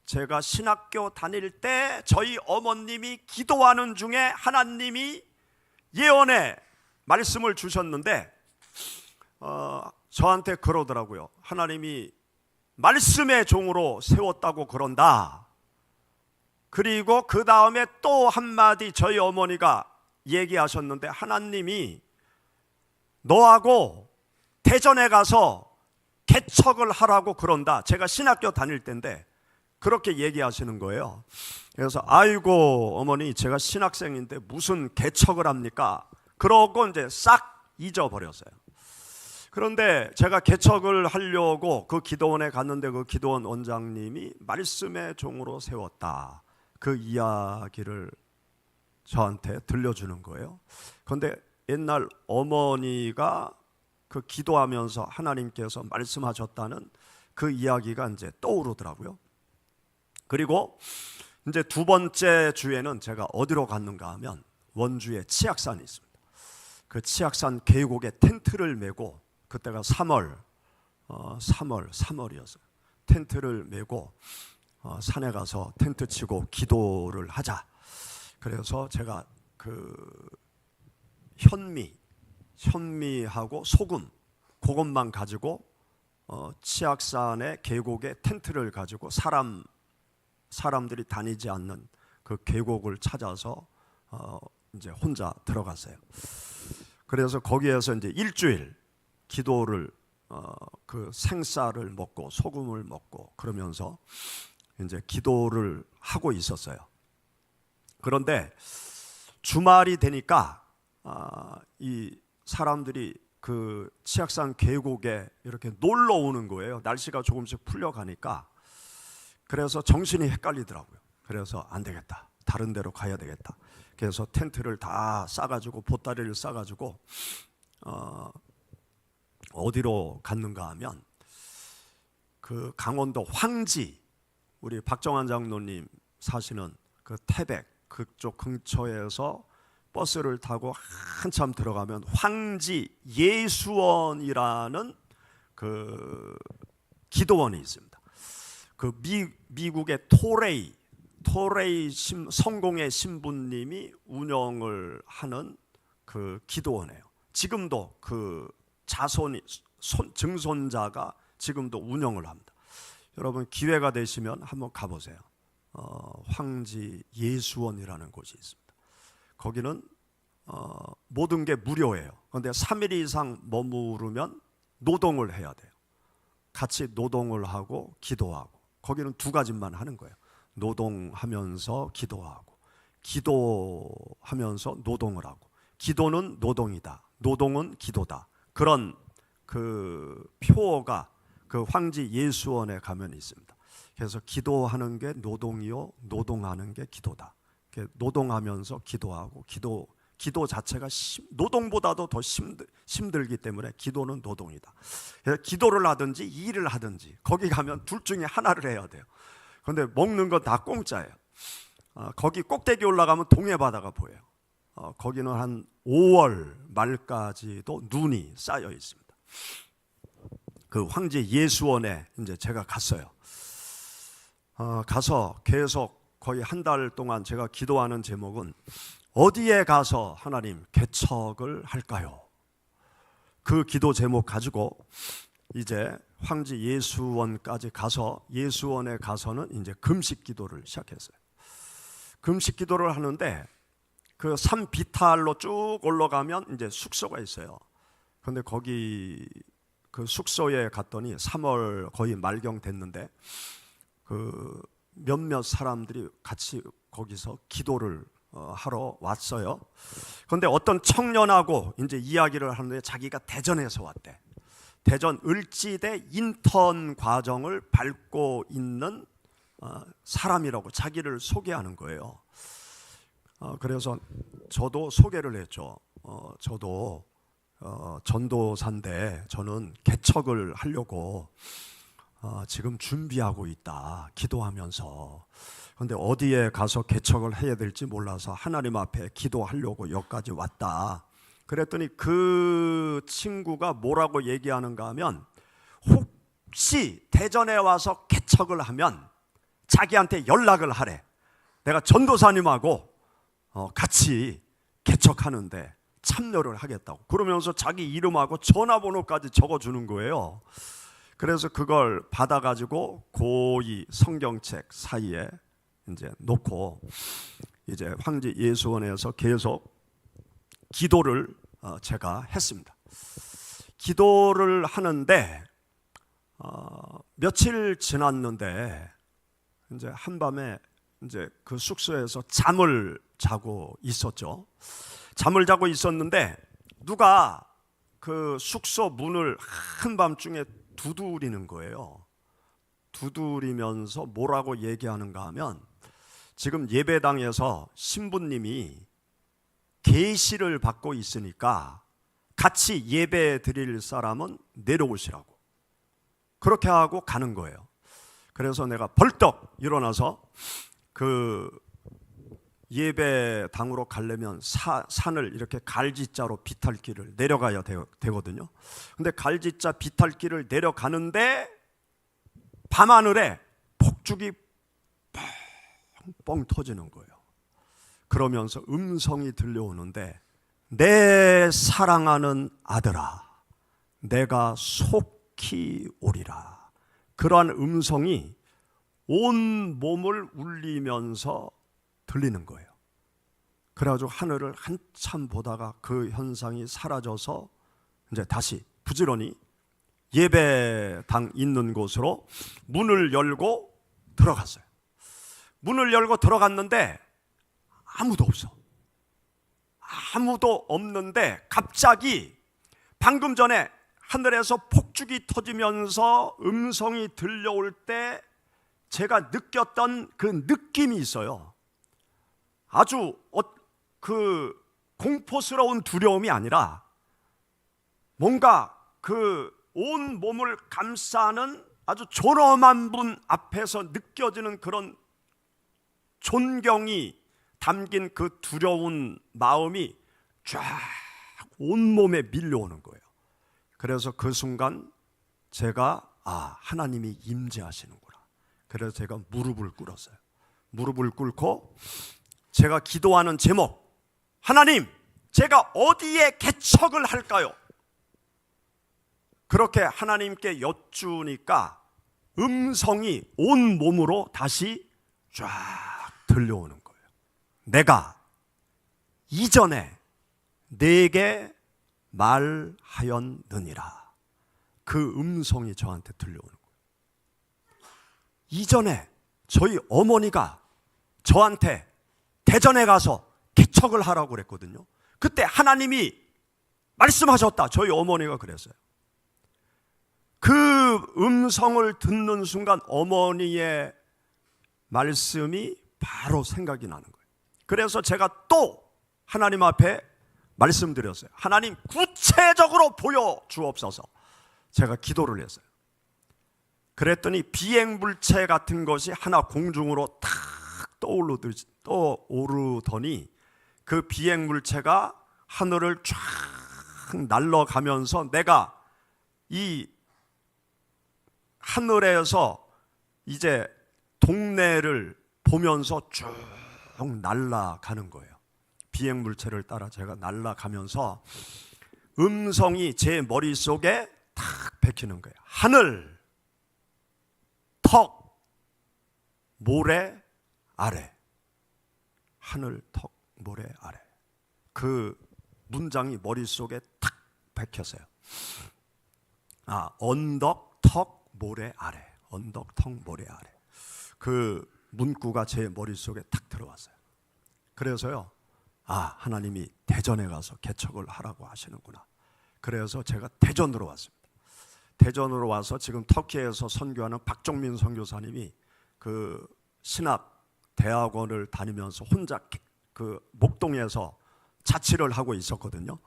제가 신학교 다닐 때 저희 어머님이 기도하는 중에 하나님이 예언의 말씀을 주셨는데 저한테 그러더라고요. 하나님이 말씀의 종으로 세웠다고 그런다. 그리고 그 다음에 또 한마디 저희 어머니가 얘기하셨는데 하나님이 너하고 대전에 가서 개척을 하라고 그런다. 제가 신학교 다닐 때인데 그렇게 얘기하시는 거예요. 그래서 아이고 어머니 제가 신학생인데 무슨 개척을 합니까? 그러고 이제 싹 잊어버렸어요. 그런데 제가 개척을 하려고 그 기도원에 갔는데 그 기도원 원장님이 말씀의 종으로 세웠다. 그 이야기를 저한테 들려주는 거예요. 그런데 옛날 어머니가 그 기도하면서 하나님께서 말씀하셨다는 그 이야기가 이제 떠오르더라고요. 그리고 이제 두 번째 주에는 제가 어디로 갔는가 하면 원주에 치악산이 있습니다. 그 치악산 계곡에 텐트를 메고 그때가 3월이었어요. 텐트를 메고 산에 가서 텐트 치고 기도를 하자. 그래서 제가 그 현미하고 소금 그것만 가지고 치악산의 계곡에 텐트를 가지고 사람들이 다니지 않는 그 계곡을 찾아서 이제 혼자 들어갔어요. 그래서 거기에서 이제 일주일 기도를 그 생쌀을 먹고 소금을 먹고 그러면서 이제 기도를 하고 있었어요. 그런데 주말이 되니까 이 사람들이 그 치악산 계곡에 이렇게 놀러 오는 거예요. 날씨가 조금씩 풀려가니까 그래서 정신이 헷갈리더라고요. 그래서 안 되겠다, 다른 데로 가야 되겠다. 그래서 텐트를 다 싸가지고, 보따리를 싸가지고 어디로 갔는가 하면 그 강원도 황지, 우리 박정환 장로님 사시는 그 태백 그쪽 근처에서 버스를 타고 한참 들어가면 황지 예수원이라는 그 기도원이 있습니다. 그 미국의 토레이 성공의 신부님이 운영을 하는 그 기도원이에요. 지금도 그 증손자가 지금도 운영을 합니다. 여러분 기회가 되시면 한번 가보세요. 황지 예수원이라는 곳이 있습니다. 거기는 모든 게 무료예요. 그런데 3일 이상 머무르면 노동을 해야 돼요. 같이 노동을 하고 기도하고. 거기는 두 가지만 하는 거예요. 노동하면서 기도하고, 기도하면서 노동을 하고. 기도는 노동이다, 노동은 기도다. 그런 그 표어가 그 황지 예수원에 가면 있습니다. 그래서 기도하는 게 노동이요, 노동하는 게 기도다. 노동하면서 기도하고, 기도 자체가 노동보다도 더 힘들기 때문에 기도는 노동이다. 그래서 기도를 하든지 일을 하든지 거기 가면 둘 중에 하나를 해야 돼요. 그런데 먹는 건 다 공짜예요. 거기 꼭대기 올라가면 동해바다가 보여요. 거기는 한 5월 말까지도 눈이 쌓여 있습니다. 그 황제 예수원에 이제 제가 갔어요. 가서 계속 거의 한 달 동안 제가 기도하는 제목은 어디에 가서 하나님 개척을 할까요? 그 기도 제목 가지고 이제 황지 예수원까지 가서, 예수원에 가서는 이제 금식 기도를 시작했어요. 금식 기도를 하는데 그 산 비탈로 쭉 올라가면 이제 숙소가 있어요. 그런데 거기 그 숙소에 갔더니 3월 거의 말경 됐는데 그 몇몇 사람들이 같이 거기서 기도를 하러 왔어요. 그런데 어떤 청년하고 이제 이야기를 하는데 자기가 대전에서 왔대. 대전 을지대 인턴 과정을 밟고 있는 사람이라고 자기를 소개하는 거예요. 그래서 저도 소개를 했죠. 저도 전도사인데 저는 개척을 하려고 지금 준비하고 있다, 기도하면서. 그런데 어디에 가서 개척을 해야 될지 몰라서 하나님 앞에 기도하려고 여기까지 왔다. 그랬더니 그 친구가 뭐라고 얘기하는가 하면, 혹시 대전에 와서 개척을 하면 자기한테 연락을 하래. 내가 전도사님하고 같이 개척하는데 참여를 하겠다고. 그러면서 자기 이름하고 전화번호까지 적어주는 거예요. 그래서 그걸 받아가지고 고이 성경책 사이에 이제 놓고 이제 황지 예수원에서 계속 기도를 제가 했습니다. 기도를 하는데 며칠 지났는데 이제 한밤에 이제 그 숙소에서 잠을 자고 있었죠. 잠을 자고 있었는데 누가 그 숙소 문을 한밤중에 두드리는 거예요. 두드리면서 뭐라고 얘기하는가 하면, 지금 예배당에서 신부님이 계시를 받고 있으니까 같이 예배 드릴 사람은 내려오시라고. 그렇게 하고 가는 거예요. 그래서 내가 벌떡 일어나서 그 예배당으로 가려면 산을 이렇게 갈지자로 비탈길을 내려가야 되거든요. 근데 갈지자 비탈길을 내려가는데 밤하늘에 폭죽이 뻥뻥 터지는 거예요. 그러면서 음성이 들려오는데, 내 사랑하는 아들아, 내가 속히 오리라. 그러한 음성이 온 몸을 울리면서 들리는 거예요. 그래가지고 하늘을 한참 보다가 그 현상이 사라져서 이제 다시 부지런히 예배당 있는 곳으로 문을 열고 들어갔어요. 문을 열고 들어갔는데 아무도 없어. 아무도 없는데 갑자기 방금 전에 하늘에서 폭죽이 터지면서 음성이 들려올 때 제가 느꼈던 그 느낌이 있어요. 아주 그 공포스러운 두려움이 아니라 뭔가 그 온 몸을 감싸는 아주 존엄한 분 앞에서 느껴지는 그런 존경이 담긴 그 두려운 마음이 쫙 온몸에 밀려오는 거예요. 그래서 그 순간 제가 하나님이 임재하시는구나. 그래서 제가 무릎을 꿇었어요. 무릎을 꿇고 제가 기도하는 제목, 하나님, 제가 어디에 개척을 할까요? 그렇게 하나님께 여쭈니까 음성이 온 몸으로 다시 쫙 들려오는 거예요. 내가 이전에 내게 말하였느니라. 그 음성이 저한테 들려오는 거예요. 이전에 저희 어머니가 저한테 대전에 가서 개척을 하라고 그랬거든요. 그때 하나님이 말씀하셨다. 저희 어머니가 그랬어요. 그 음성을 듣는 순간 어머니의 말씀이 바로 생각이 나는 거예요. 그래서 제가 또 하나님 앞에 말씀드렸어요. 하나님, 구체적으로 보여주옵소서. 제가 기도를 했어요. 그랬더니 비행물체 같은 것이 하나 공중으로 탁 떠오르더니 그 비행물체가 하늘을 쫙 날아가면서 내가 이 하늘에서 이제 동네를 보면서 쭉 날아가는 거예요. 비행물체를 따라 제가 날아가면서 음성이 제 머릿속에 탁 박히는 거예요. 하늘, 턱, 모래 아래. 하늘, 턱, 모래 아래. 그 문장이 머릿속에 탁 박혔어요. 언덕, 턱, 모래 아래. 언덕, 턱, 모래 아래. 그 문구가 제 머릿속에 탁 들어왔어요. 그래서요, 하나님이 대전에 가서 개척을 하라고 하시는구나. 그래서 제가 대전으로 왔습니다. 대전으로 와서 지금 터키에서 선교하는 박종민 선교사님이 그 신학 대학원을 다니면서 혼자 그 목동에서 자취를 하고 있었거든요.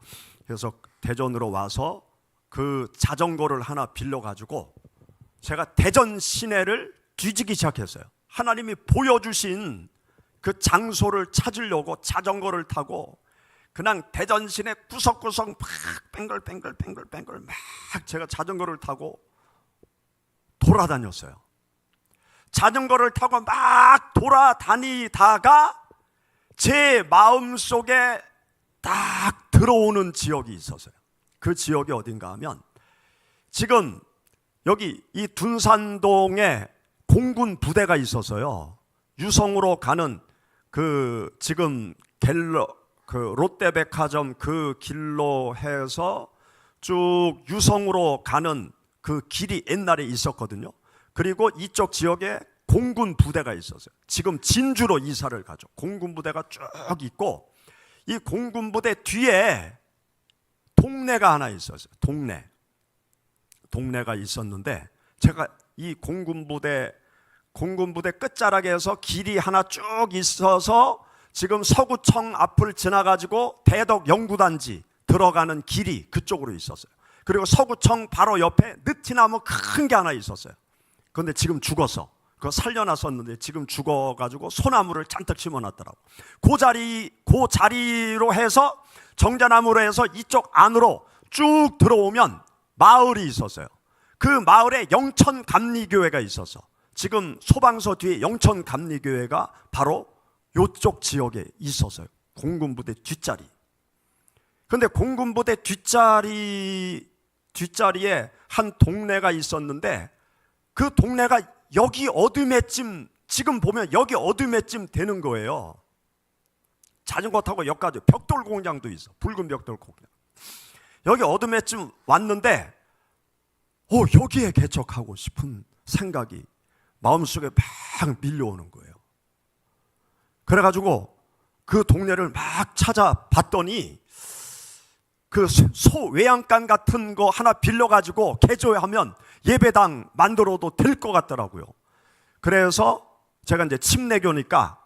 그래서 대전으로 와서 그 자전거를 하나 빌려가지고 제가 대전 시내를 뒤지기 시작했어요. 하나님이 보여주신 그 장소를 찾으려고 자전거를 타고 그냥 대전 시내 구석구석 막 뱅글뱅글 막 제가 자전거를 타고 돌아다녔어요. 자전거를 타고 막 돌아다니다가 제 마음속에 딱 들어오는 지역이 있었어요. 그 지역이 어딘가 하면 지금 여기 이 둔산동에 공군 부대가 있어서요. 유성으로 가는 그 지금 그 롯데백화점 그 길로 해서 쭉 유성으로 가는 그 길이 옛날에 있었거든요. 그리고 이쪽 지역에 공군 부대가 있었어요. 지금 진주로 이사를 가죠. 공군 부대가 쭉 있고 이 공군 부대 뒤에 동네가 하나 있었어요. 동네가 있었는데 제가 이 공군 부대 끝자락에서 길이 하나 쭉 있어서 지금 서구청 앞을 지나가지고 대덕 연구단지 들어가는 길이 그쪽으로 있었어요. 그리고 서구청 바로 옆에 느티나무 큰 게 하나 있었어요. 그런데 지금 죽어서 그거 살려놨었는데 지금 죽어가지고 소나무를 잔뜩 심어놨더라고. 그 자리로 해서 정자나무로 해서 이쪽 안으로 쭉 들어오면 마을이 있었어요. 그 마을에 영천감리교회가 있었어. 지금 소방서 뒤에 영천감리교회가 바로 이쪽 지역에 있었어요. 공군부대 뒷자리. 그런데 공군부대 뒷자리에 한 동네가 있었는데 그 동네가 여기 어둠에쯤 지금 보면 여기 어둠에쯤 되는 거예요. 자전거 타고 여기까지 벽돌 공장도 있어. 붉은 벽돌 공장. 여기 어둠에쯤 왔는데 여기에 개척하고 싶은 생각이 마음속에 막 밀려오는 거예요. 그래가지고 그 동네를 막 찾아봤더니 그 소외양간 같은 거 하나 빌려가지고 개조하면 예배당 만들어도 될 것 같더라고요. 그래서 제가 이제 침례교니까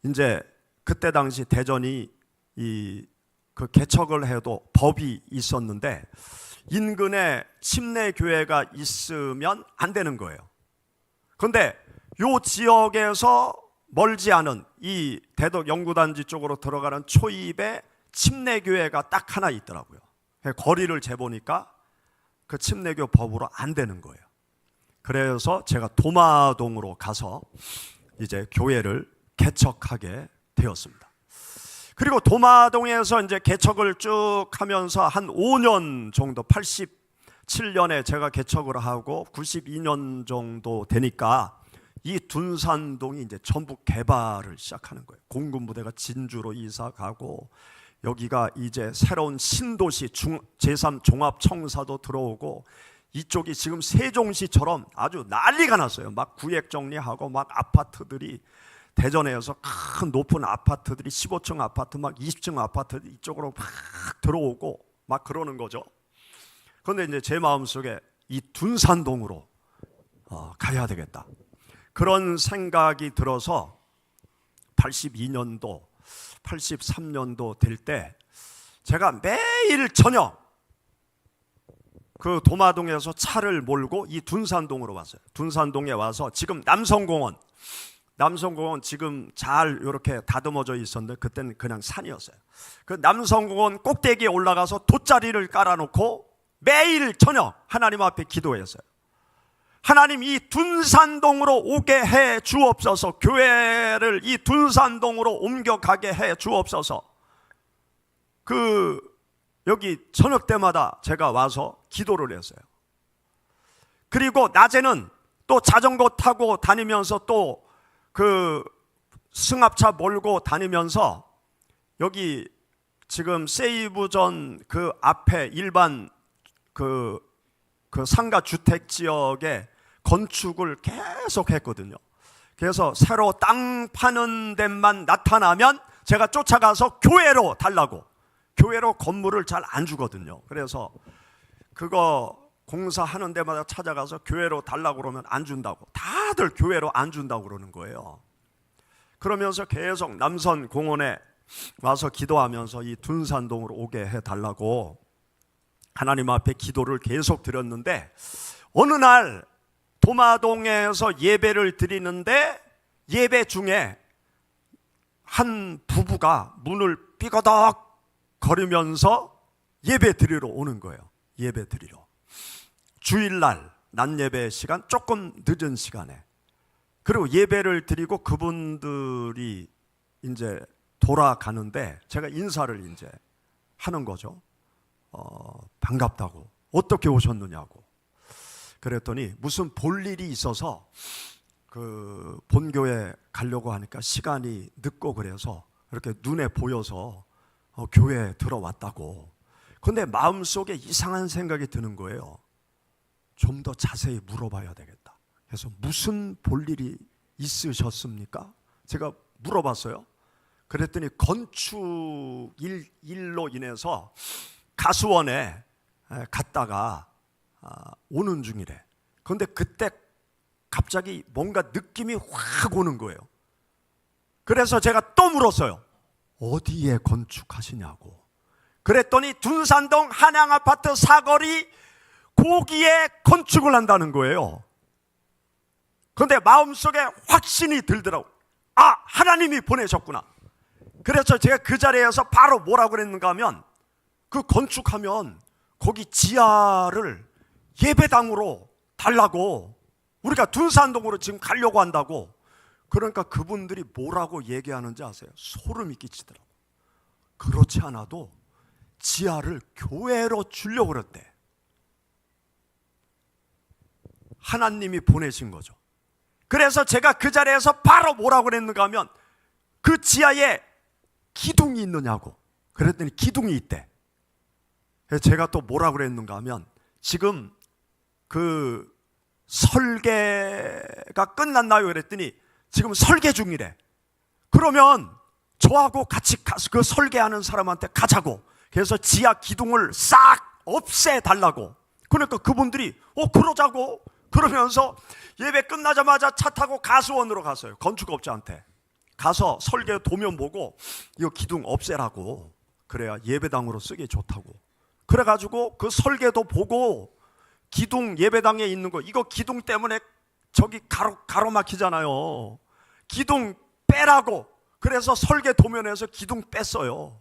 이제 그때 당시 대전이 그 개척을 해도 법이 있었는데 인근에 침례교회가 있으면 안 되는 거예요. 그런데 요 지역에서 멀지 않은 이 대덕 연구단지 쪽으로 들어가는 초입에 침례교회가 딱 하나 있더라고요. 거리를 재보니까 그 침례교 법으로 안 되는 거예요. 그래서 제가 도마동으로 가서 이제 교회를 개척하게 되었습니다. 그리고 도마동에서 이제 개척을 쭉 하면서 한 5년 정도, 87년에 제가 개척을 하고 92년 정도 되니까 이 둔산동이 이제 전부 개발을 시작하는 거예요. 공군부대가 진주로 이사 가고, 여기가 이제 새로운 신도시 제3종합청사도 들어오고, 이쪽이 지금 세종시처럼 아주 난리가 났어요. 막 구획 정리하고 막 아파트들이 대전에서 큰 높은 아파트들이 15층 아파트 막 20층 아파트 이쪽으로 막 들어오고 막 그러는 거죠. 그런데 이제 제 마음속에 이 둔산동으로 가야 되겠다, 그런 생각이 들어서 82년도 83년도 될 때 제가 매일 저녁 그 도마동에서 차를 몰고 이 둔산동으로 왔어요. 둔산동에 와서 지금 남성공원 지금 잘 이렇게 다듬어져 있었는데 그때는 그냥 산이었어요. 그 남성공원 꼭대기에 올라가서 돗자리를 깔아놓고 매일 저녁 하나님 앞에 기도했어요. 하나님, 이 둔산동으로 오게 해 주옵소서. 교회를 이 둔산동으로 옮겨가게 해 주옵소서. 여기 저녁 때마다 제가 와서 기도를 했어요. 그리고 낮에는 또 자전거 타고 다니면서 또 그 승합차 몰고 다니면서 여기 지금 세이브전 그 앞에 일반 그 상가 주택 지역에 건축을 계속 했거든요. 그래서 새로 땅 파는 데만 나타나면 제가 쫓아가서 교회로 달라고, 교회로 건물을 잘 안 주거든요. 그래서 그거 공사하는 데마다 찾아가서 교회로 달라고 그러면 안 준다고, 다들 교회로 안 준다고 그러는 거예요. 그러면서 계속 남선 공원에 와서 기도하면서 이 둔산동으로 오게 해달라고 하나님 앞에 기도를 계속 드렸는데, 어느 날 도마동에서 예배를 드리는데 예배 중에 한 부부가 문을 삐거덕 거리면서 예배 드리러 오는 거예요. 예배 드리러. 주일날 낮 예배 시간 조금 늦은 시간에. 그리고 예배를 드리고 그분들이 이제 돌아가는데 제가 인사를 이제 하는 거죠. 반갑다고, 어떻게 오셨느냐고. 그랬더니 무슨 볼 일이 있어서 그 본교회 가려고 하니까 시간이 늦고 그래서 이렇게 눈에 보여서 교회에 들어왔다고. 그런데 마음속에 이상한 생각이 드는 거예요. 좀 더 자세히 물어봐야 되겠다. 그래서 무슨 볼 일이 있으셨습니까? 제가 물어봤어요. 그랬더니 건축 일로 인해서 가수원에 갔다가 오는 중이래. 그런데 그때 갑자기 뭔가 느낌이 확 오는 거예요. 그래서 제가 또 물었어요. 어디에 건축하시냐고. 그랬더니 둔산동 한양아파트 사거리 거기에 건축을 한다는 거예요. 그런데 마음속에 확신이 들더라고요. 아, 하나님이 보내셨구나. 그래서 제가 그 자리에서 바로 뭐라고 그랬는가 하면, 그 건축하면 거기 지하를 예배당으로 달라고, 우리가 둔산동으로 지금 가려고 한다고. 그러니까 그분들이 뭐라고 얘기하는지 아세요? 소름이 끼치더라고요. 그렇지 않아도 지하를 교회로 주려고 그랬대. 하나님이 보내신 거죠. 그래서 제가 그 자리에서 바로 뭐라고 그랬는가 하면, 그 지하에 기둥이 있느냐고. 그랬더니 기둥이 있대. 제가 또 뭐라고 그랬는가 하면, 지금 그 설계가 끝났나요? 그랬더니 지금 설계 중이래. 그러면 저하고 같이 가서 그 설계하는 사람한테 가자고. 그래서 지하 기둥을 싹 없애달라고. 그러니까 그분들이 그러자고. 그러면서 예배 끝나자마자 차 타고 가수원으로 갔어요. 건축업자한테 가서 설계 도면 보고 이거 기둥 없애라고, 그래야 예배당으로 쓰기 좋다고. 그래가지고 그 설계도 보고 기둥 예배당에 있는 거, 이거 기둥 때문에 저기 가로막히잖아요. 기둥 빼라고. 그래서 설계 도면에서 기둥 뺐어요.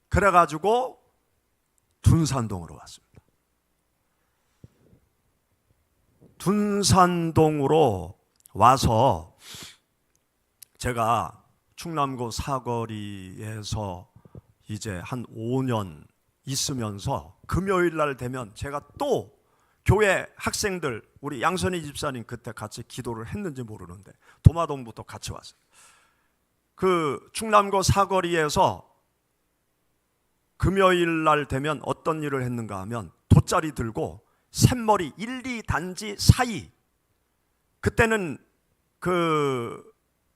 그래가지고 둔산동으로 왔습니다. 둔산동으로 와서 제가 충남고 사거리에서 이제 한 5년 있으면서 금요일 날 되면 제가 또 교회 학생들, 우리 양선희 집사님 그때 같이 기도를 했는지 모르는데 도마동부터 같이 왔어요. 그 충남고 사거리에서 금요일 날 되면 어떤 일을 했는가 하면 돗자리 들고 샘머리 1, 2단지 사이, 그때는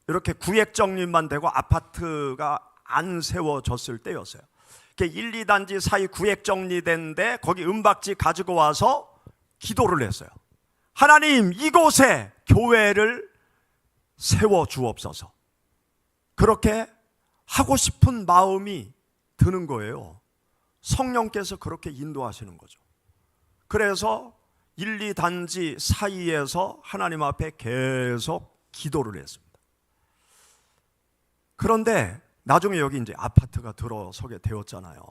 이렇게 구획 정리만 되고 아파트가 안 세워졌을 때였어요. 1, 2단지 사이 구획 정리된데 거기 은박지 가지고 와서 기도를 했어요. 하나님, 이곳에 교회를 세워 주옵소서. 그렇게 하고 싶은 마음이 드는 거예요. 성령께서 그렇게 인도하시는 거죠. 그래서 1, 2단지 사이에서 하나님 앞에 계속 기도를 했습니다. 그런데 나중에 여기 이제 아파트가 들어서게 되었잖아요.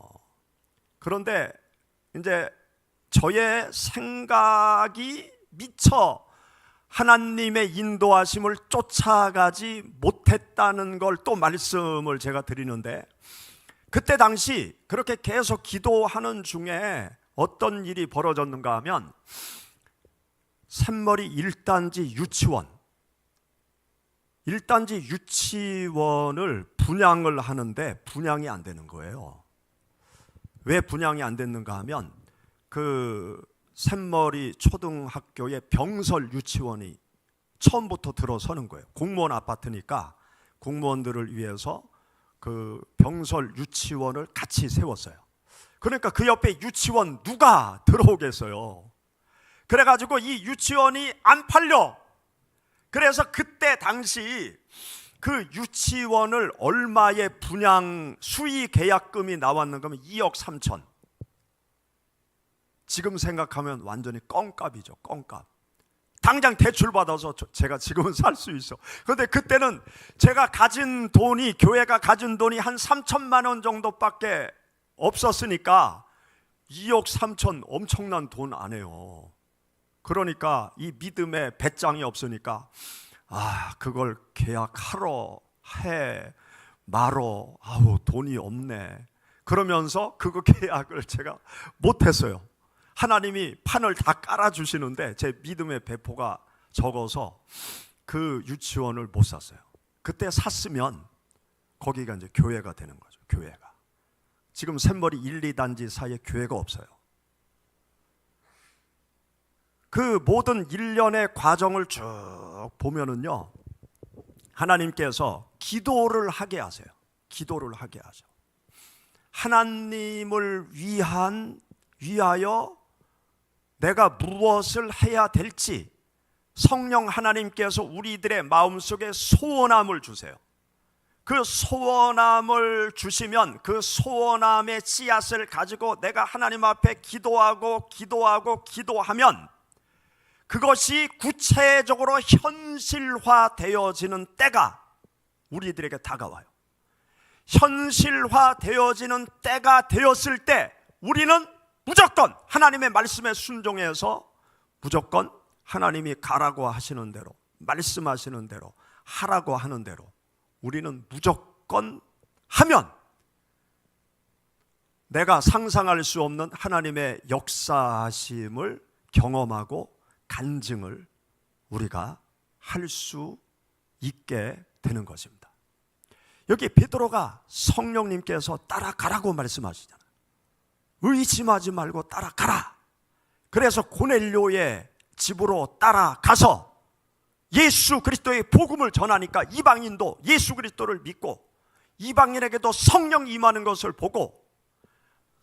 그런데 이제 저의 생각이 미처 하나님의 인도하심을 쫓아가지 못했다는 걸 또 말씀을 제가 드리는데, 그때 당시 그렇게 계속 기도하는 중에 어떤 일이 벌어졌는가 하면 샘머리 1단지 유치원, 1단지 유치원을 분양을 하는데 분양이 안 되는 거예요. 왜 분양이 안 됐는가 하면 그 샘머리 초등학교의 병설 유치원이 처음부터 들어서는 거예요. 공무원 아파트니까 공무원들을 위해서 그 병설 유치원을 같이 세웠어요. 그러니까 그 옆에 유치원 누가 들어오겠어요. 그래가지고 이 유치원이 안 팔려. 그래서 그때 당시 그 유치원을 얼마의 분양 수의 계약금이 나왔는가 하면 2억 3천. 지금 생각하면 완전히 껌값이죠. 껌값. 당장 대출 받아서 제가 지금은 살 수 있어. 그런데 그때는 제가 가진 돈이, 교회가 가진 돈이 한 3천만 원 정도밖에 없었으니까 2억 3천 엄청난 돈 아니에요. 그러니까 이 믿음의 배짱이 없으니까 그걸 계약하러 해 말어, 돈이 없네. 그러면서 그거 계약을 제가 못했어요. 하나님이 판을 다 깔아주시는데 제 믿음의 배포가 적어서 그 유치원을 못 샀어요. 그때 샀으면 거기가 이제 교회가 되는 거죠. 교회가. 지금 샘머리 1, 2단지 사이에 교회가 없어요. 그 모든 일련의 과정을 쭉 보면은요, 하나님께서 기도를 하게 하세요. 기도를 하게 하죠. 하나님을 위하여 내가 무엇을 해야 될지 성령 하나님께서 우리들의 마음속에 소원함을 주세요. 그 소원함을 주시면 그 소원함의 씨앗을 가지고 내가 하나님 앞에 기도하면 그것이 구체적으로 현실화되어지는 때가 우리들에게 다가와요. 현실화되어지는 때가 되었을 때 우리는 무조건 하나님의 말씀에 순종해서 무조건 하나님이 가라고 하시는 대로, 말씀하시는 대로, 하라고 하는 대로 우리는 무조건 하면 내가 상상할 수 없는 하나님의 역사하심을 경험하고 간증을 우리가 할 수 있게 되는 것입니다. 여기 베드로가 성령님께서 따라가라고 말씀하시잖아요. 의심하지 말고 따라가라. 그래서 고넬료의 집으로 따라가서 예수 그리스도의 복음을 전하니까 이방인도 예수 그리스도를 믿고 이방인에게도 성령 임하는 것을 보고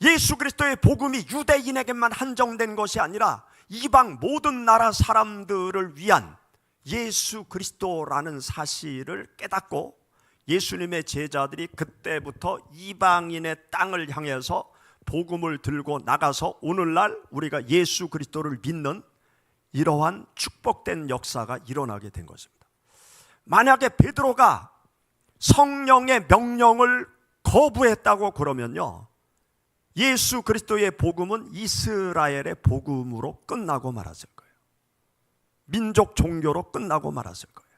예수 그리스도의 복음이 유대인에게만 한정된 것이 아니라 이방 모든 나라 사람들을 위한 예수 그리스도라는 사실을 깨닫고 예수님의 제자들이 그때부터 이방인의 땅을 향해서 복음을 들고 나가서 오늘날 우리가 예수 그리스도를 믿는 이러한 축복된 역사가 일어나게 된 것입니다. 만약에 베드로가 성령의 명령을 거부했다고 그러면요, 예수 그리스도의 복음은 이스라엘의 복음으로 끝나고 말았을 거예요. 민족 종교로 끝나고 말았을 거예요.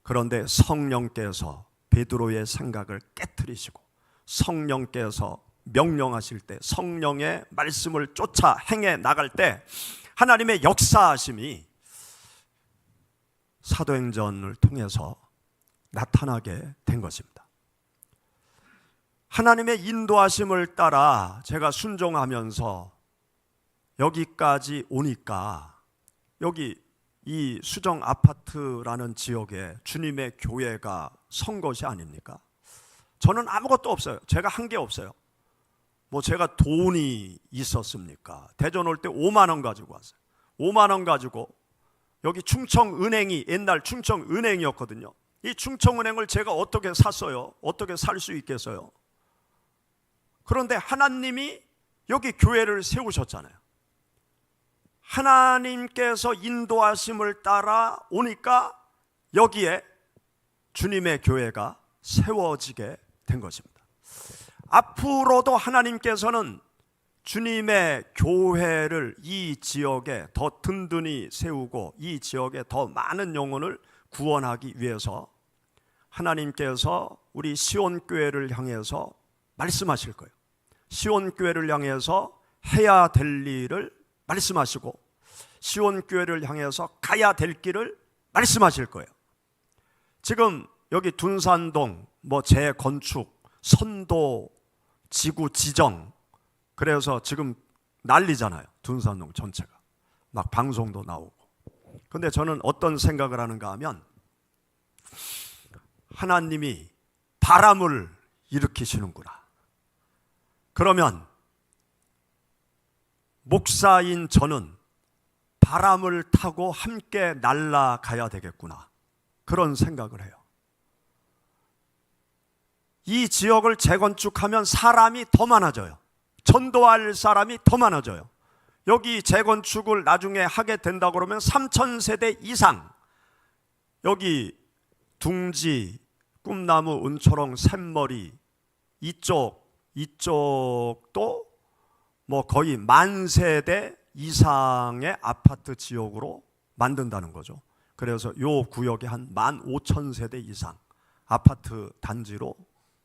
그런데 성령께서 베드로의 생각을 깨트리시고 성령께서 명령하실 때, 성령의 말씀을 쫓아 행해 나갈 때 하나님의 역사하심이 사도행전을 통해서 나타나게 된 것입니다. 하나님의 인도하심을 따라 제가 순종하면서 여기까지 오니까, 여기 이 수정 아파트라는 지역에 주님의 교회가 선 것이 아닙니까? 저는 아무것도 없어요. 제가 한 게 없어요. 뭐 제가 돈이 있었습니까? 대전 올 때 5만 원 가지고 왔어요. 5만 원 가지고 여기 충청은행이 옛날 충청은행이었거든요. 이 충청은행을 제가 어떻게 샀어요? 어떻게 살 수 있겠어요? 그런데 하나님이 여기 교회를 세우셨잖아요. 하나님께서 인도하심을 따라 오니까 여기에 주님의 교회가 세워지게 된 것입니다. 앞으로도 하나님께서는 주님의 교회를 이 지역에 더 든든히 세우고 이 지역에 더 많은 영혼을 구원하기 위해서 하나님께서 우리 시온교회를 향해서 말씀하실 거예요. 시온교회를 향해서 해야 될 일을 말씀하시고 시온교회를 향해서 가야 될 길을 말씀하실 거예요. 지금 여기 둔산동 뭐 재건축, 선도, 지구 지정, 그래서 지금 난리잖아요. 둔산동 전체가 막 방송도 나오고. 근데 저는 어떤 생각을 하는가 하면 하나님이 바람을 일으키시는구나. 그러면 목사인 저는 바람을 타고 함께 날아가야 되겠구나, 그런 생각을 해요. 이 지역을 재건축하면 사람이 더 많아져요. 전도할 사람이 더 많아져요. 여기 재건축을 나중에 하게 된다고 그러면 3,000세대 이상, 여기 둥지, 꿈나무, 은초롱, 샘머리 이쪽도 뭐 거의 10,000세대 이상의 아파트 지역으로 만든다는 거죠. 그래서 요 구역에 한 15,000세대 이상 아파트 단지로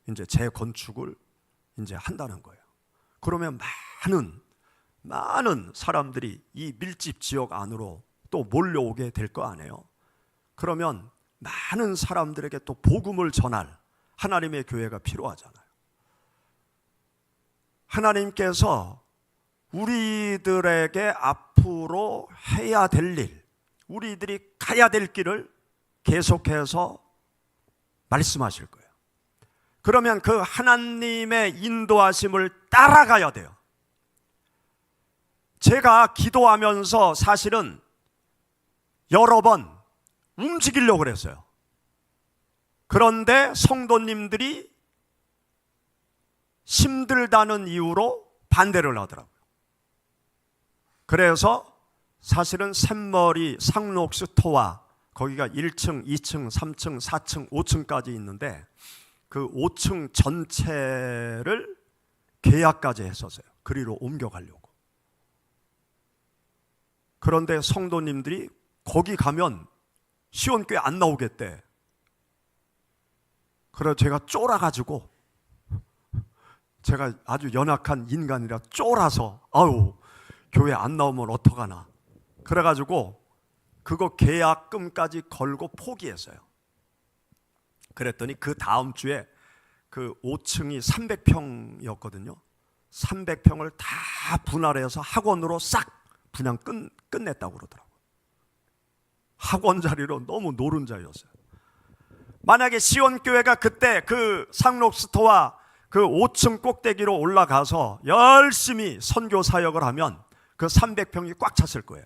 이제 재건축을 이제 한다는 거예요. 그러면 많은 사람들이 이 밀집 지역 안으로 또 몰려오게 될 거 아니에요. 그러면 많은 사람들에게 또 복음을 전할 하나님의 교회가 필요하잖아요. 하나님께서 우리들에게 앞으로 해야 될 일, 우리들이 가야 될 길을 계속해서 말씀하실 거예요. 그러면 그 하나님의 인도하심을 따라가야 돼요. 제가 기도하면서 사실은 여러 번 움직이려고 그랬어요. 그런데 성도님들이 힘들다는 이유로 반대를 하더라고요. 그래서 사실은 샘머리 상록스토어 거기가 1층, 2층, 3층, 4층, 5층까지 있는데 그 5층 전체를 계약까지 했었어요. 그리로 옮겨가려고. 그런데 성도님들이 거기 가면 시온교회 안 나오겠대. 그래서 제가 쫄아가지고, 제가 아주 연약한 인간이라 쫄아서 아유 교회 안 나오면 어떡하나, 그래가지고 그거 계약금까지 걸고 포기했어요. 그랬더니 그 다음 주에 그 5층이 300평이었거든요 300평을 다 분할해서 학원으로 싹 분양 끝냈다고 그러더라고요. 학원 자리로 너무 노른자였어요. 만약에 시온교회가 그때 그 상록스토어 그 5층 꼭대기로 올라가서 열심히 선교 사역을 하면 그 300평이 꽉 찼을 거예요.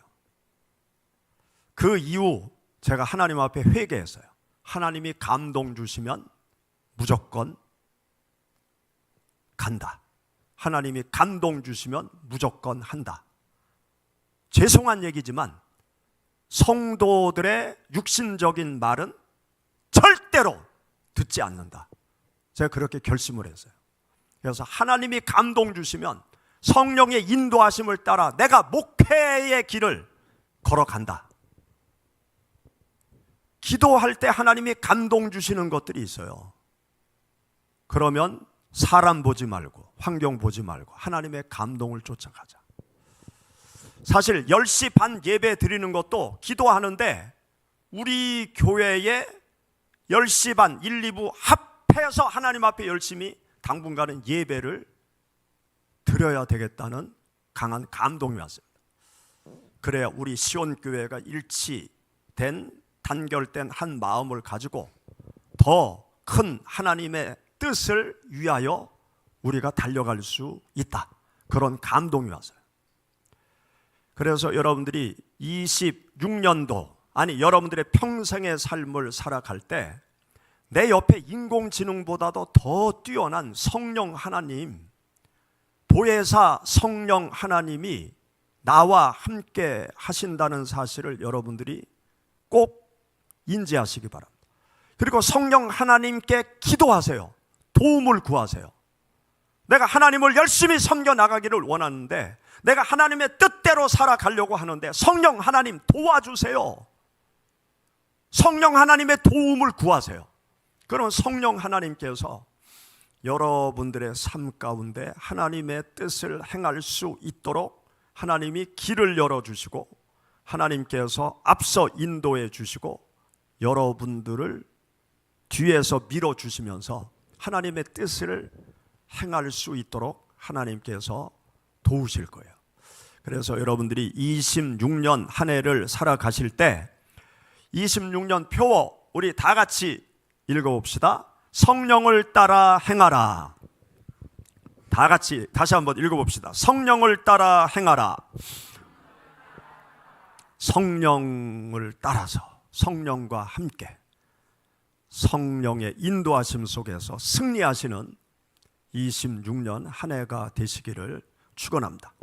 그 이후 제가 하나님 앞에 회개했어요. 하나님이 감동 주시면 무조건 간다. 하나님이 감동 주시면 무조건 한다. 죄송한 얘기지만 성도들의 육신적인 말은 절대로 듣지 않는다. 제가 그렇게 결심을 했어요. 그래서 하나님이 감동 주시면 성령의 인도하심을 따라 내가 목회의 길을 걸어간다. 기도할 때 하나님이 감동 주시는 것들이 있어요. 그러면 사람 보지 말고 환경 보지 말고 하나님의 감동을 쫓아가자. 사실 10시 반 예배 드리는 것도 기도하는데 우리 교회에 10시 반 1, 2부 합해서 하나님 앞에 열심히 당분간은 예배를 드려야 되겠다는 강한 감동이 왔습니다. 그래야 우리 시온교회가 일치된 단결된 한 마음을 가지고 더 큰 하나님의 뜻을 위하여 우리가 달려갈 수 있다. 그런 감동이 왔어요. 그래서 여러분들이 26년도 아니 여러분들의 평생의 삶을 살아갈 때 내 옆에 인공지능보다도 더 뛰어난 성령 하나님, 보혜사 성령 하나님이 나와 함께 하신다는 사실을 여러분들이 꼭 인지하시기 바랍니다. 그리고 성령 하나님께 기도하세요. 도움을 구하세요. 내가 하나님을 열심히 섬겨 나가기를 원하는데 내가 하나님의 뜻대로 살아가려고 하는데 성령 하나님 도와주세요. 성령 하나님의 도움을 구하세요. 그럼 성령 하나님께서 여러분들의 삶 가운데 하나님의 뜻을 행할 수 있도록 하나님이 길을 열어주시고 하나님께서 앞서 인도해 주시고 여러분들을 뒤에서 밀어주시면서 하나님의 뜻을 행할 수 있도록 하나님께서 도우실 거예요. 그래서 여러분들이 26년 한 해를 살아가실 때 26년 표 우리 다 같이 읽어봅시다. 성령을 따라 행하라. 다 같이 다시 한번 읽어봅시다. 성령을 따라 행하라. 성령을 따라서 성령과 함께 성령의 인도하심 속에서 승리하시는 26년 한 해가 되시기를 축원합니다.